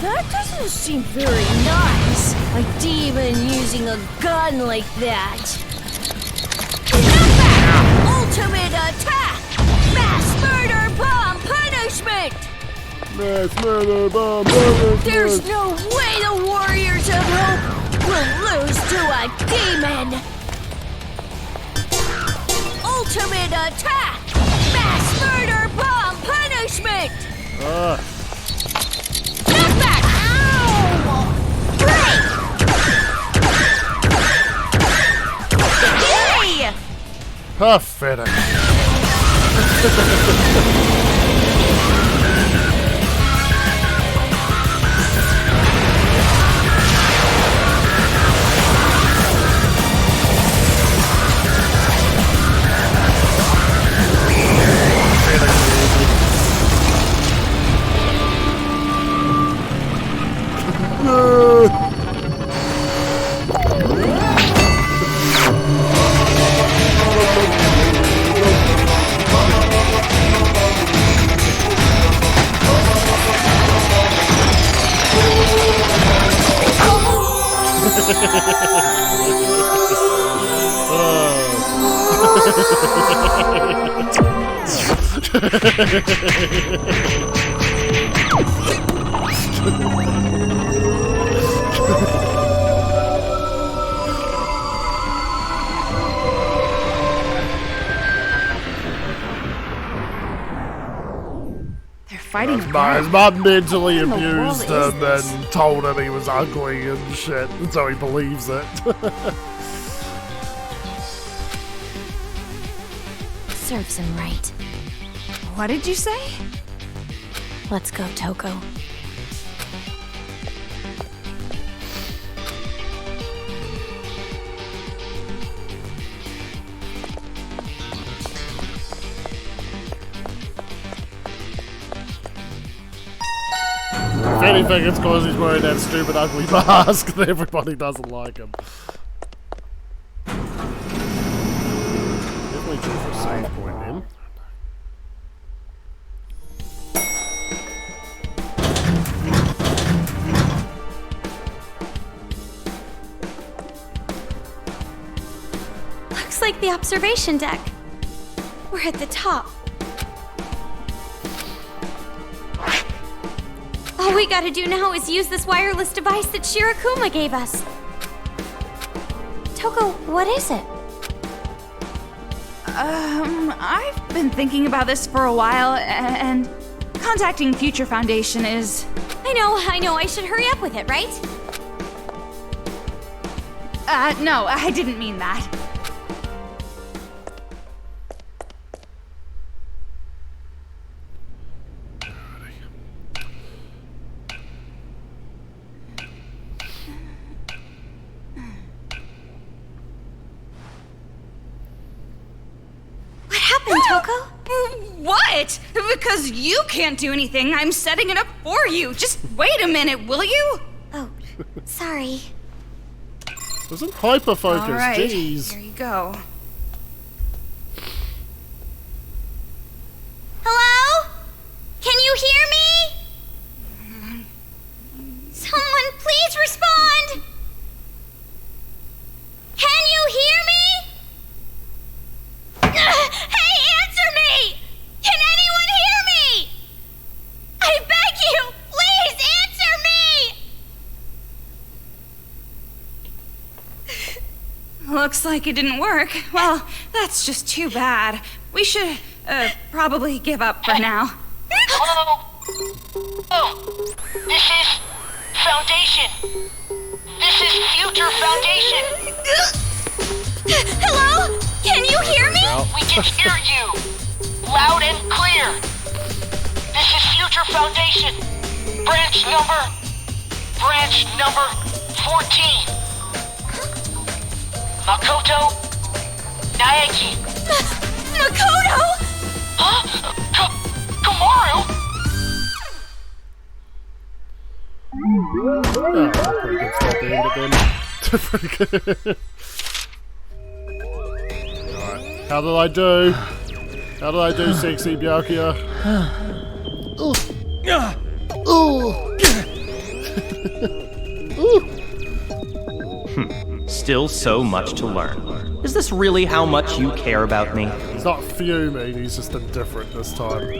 That doesn't seem very nice. A demon using a gun like that. Ultimate attack! Mass murder bomb punishment! Mass murder bomb punishment! There's no way the Warriors of Hope will lose to a demon! Ultimate attack! Mass murder bomb punishment! Get back! Ow! Break! Yay! Pathetic. They're fighting His again. mum mentally What in the world abused is him this? and told him he was ugly and shit, and so he believes it. Serves him right. What did you say? Let's go, Toko. If anything, it's because he's wearing that stupid ugly mask that everybody doesn't like him. Definitely due for a save point then. Looks like the observation deck. We're at the top. All we gotta do now is use this wireless device that Shirakuma gave us. Toko, what is it? I've been thinking about this for a while, and Contacting Future Foundation is... I know, I should hurry up with it, right? No, I didn't mean that. What happened, Toko? What? Because you can't do anything. I'm setting it up for you. Just wait a minute, will you? Oh, sorry. Doesn't hyperfocus, All right, jeez. here you go. Hello? Can you hear me? Someone please respond! Can you hear me? Hey, answer me! Can anyone hear me? I beg you, please answer me! Looks like it didn't work. Well, that's just too bad. We should, probably give up for now. Hello? Oh, this is Foundation. This is Future Foundation. Hello? Can you hear me? We can hear you. Loud and clear. This is Future Foundation. Branch number 14. Makoto Naegi. Makoto? Huh? Kamaru? Oh, pretty good start the end of them. Pretty good. Alright, how did I do? How did I do, sexy Byakuya? Still so much to learn. Is this really how much you care about me? He's not fuming, he's just indifferent this time.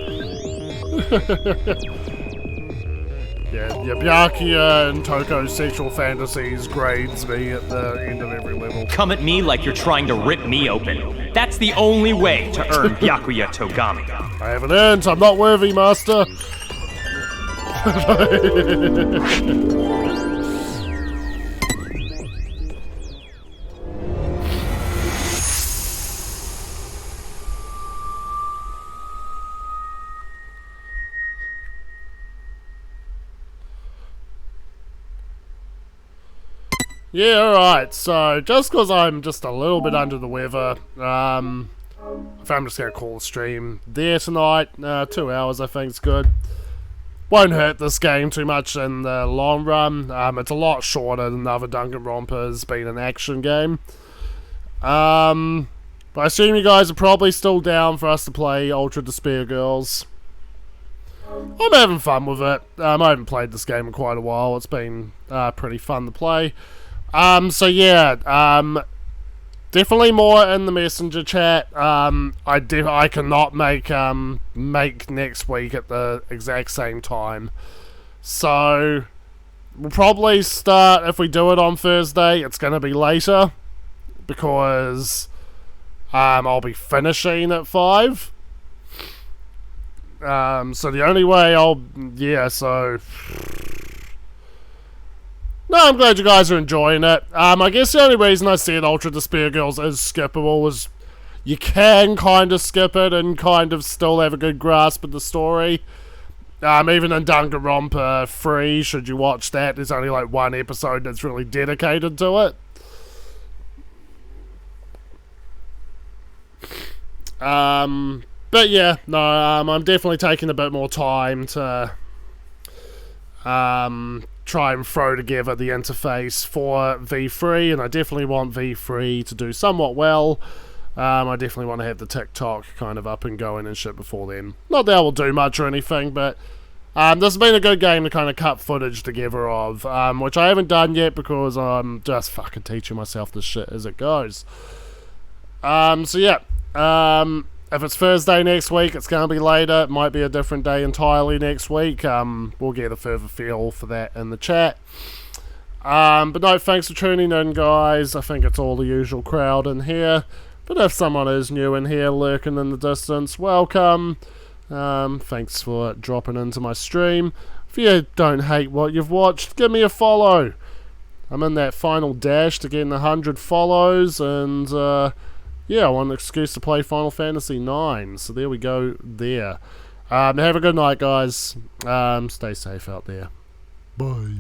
Yeah, Byakuya and Toko's sexual fantasies grades me at the end of every level. Come at me like you're trying to rip me open. That's the only way to earn Byakuya Togami. I haven't earned, I'm not worthy, master. Yeah, alright, so just because I'm just a little bit under the weather, I think I'm just going to call the stream there tonight. 2 hours I think is good. Won't hurt this game too much in the long run. It's a lot shorter than other Danganronpas being an action game. But I assume you guys are probably still down for us to play Ultra Despair Girls. I'm having fun with it. I haven't played this game in quite a while. It's been pretty fun to play. So yeah, definitely more in the messenger chat. I cannot make next week at the exact same time. So we'll probably start, if we do it on Thursday, it's going to be later because I'll be finishing at 5. So the only way no, I'm glad you guys are enjoying it. I guess the only reason I said Ultra Despair Girls is skippable is you can kind of skip it and kind of still have a good grasp of the story. Even in Danganronpa 3, should you watch that, there's only like one episode that's really dedicated to it. But yeah, no, I'm definitely taking a bit more time to try and throw together the interface for V3, and I definitely want V3 to do somewhat well. I definitely want to have the TikTok kind of up and going and shit before then. Not that I will do much or anything, but this has been a good game to kind of cut footage together of, which I haven't done yet because I'm just fucking teaching myself this shit as it goes. So yeah, if it's Thursday next week, it's going to be later. It might be a different day entirely next week. We'll get a further feel for that in the chat. But no, thanks for tuning in, guys. I think it's all the usual crowd in here. But if someone is new in here, lurking in the distance, welcome. Thanks for dropping into my stream. If you don't hate what you've watched, give me a follow. I'm in that final dash to getting 100 follows, and yeah, I want an excuse to play Final Fantasy IX. So there we go there. Have a good night, guys. Stay safe out there. Bye.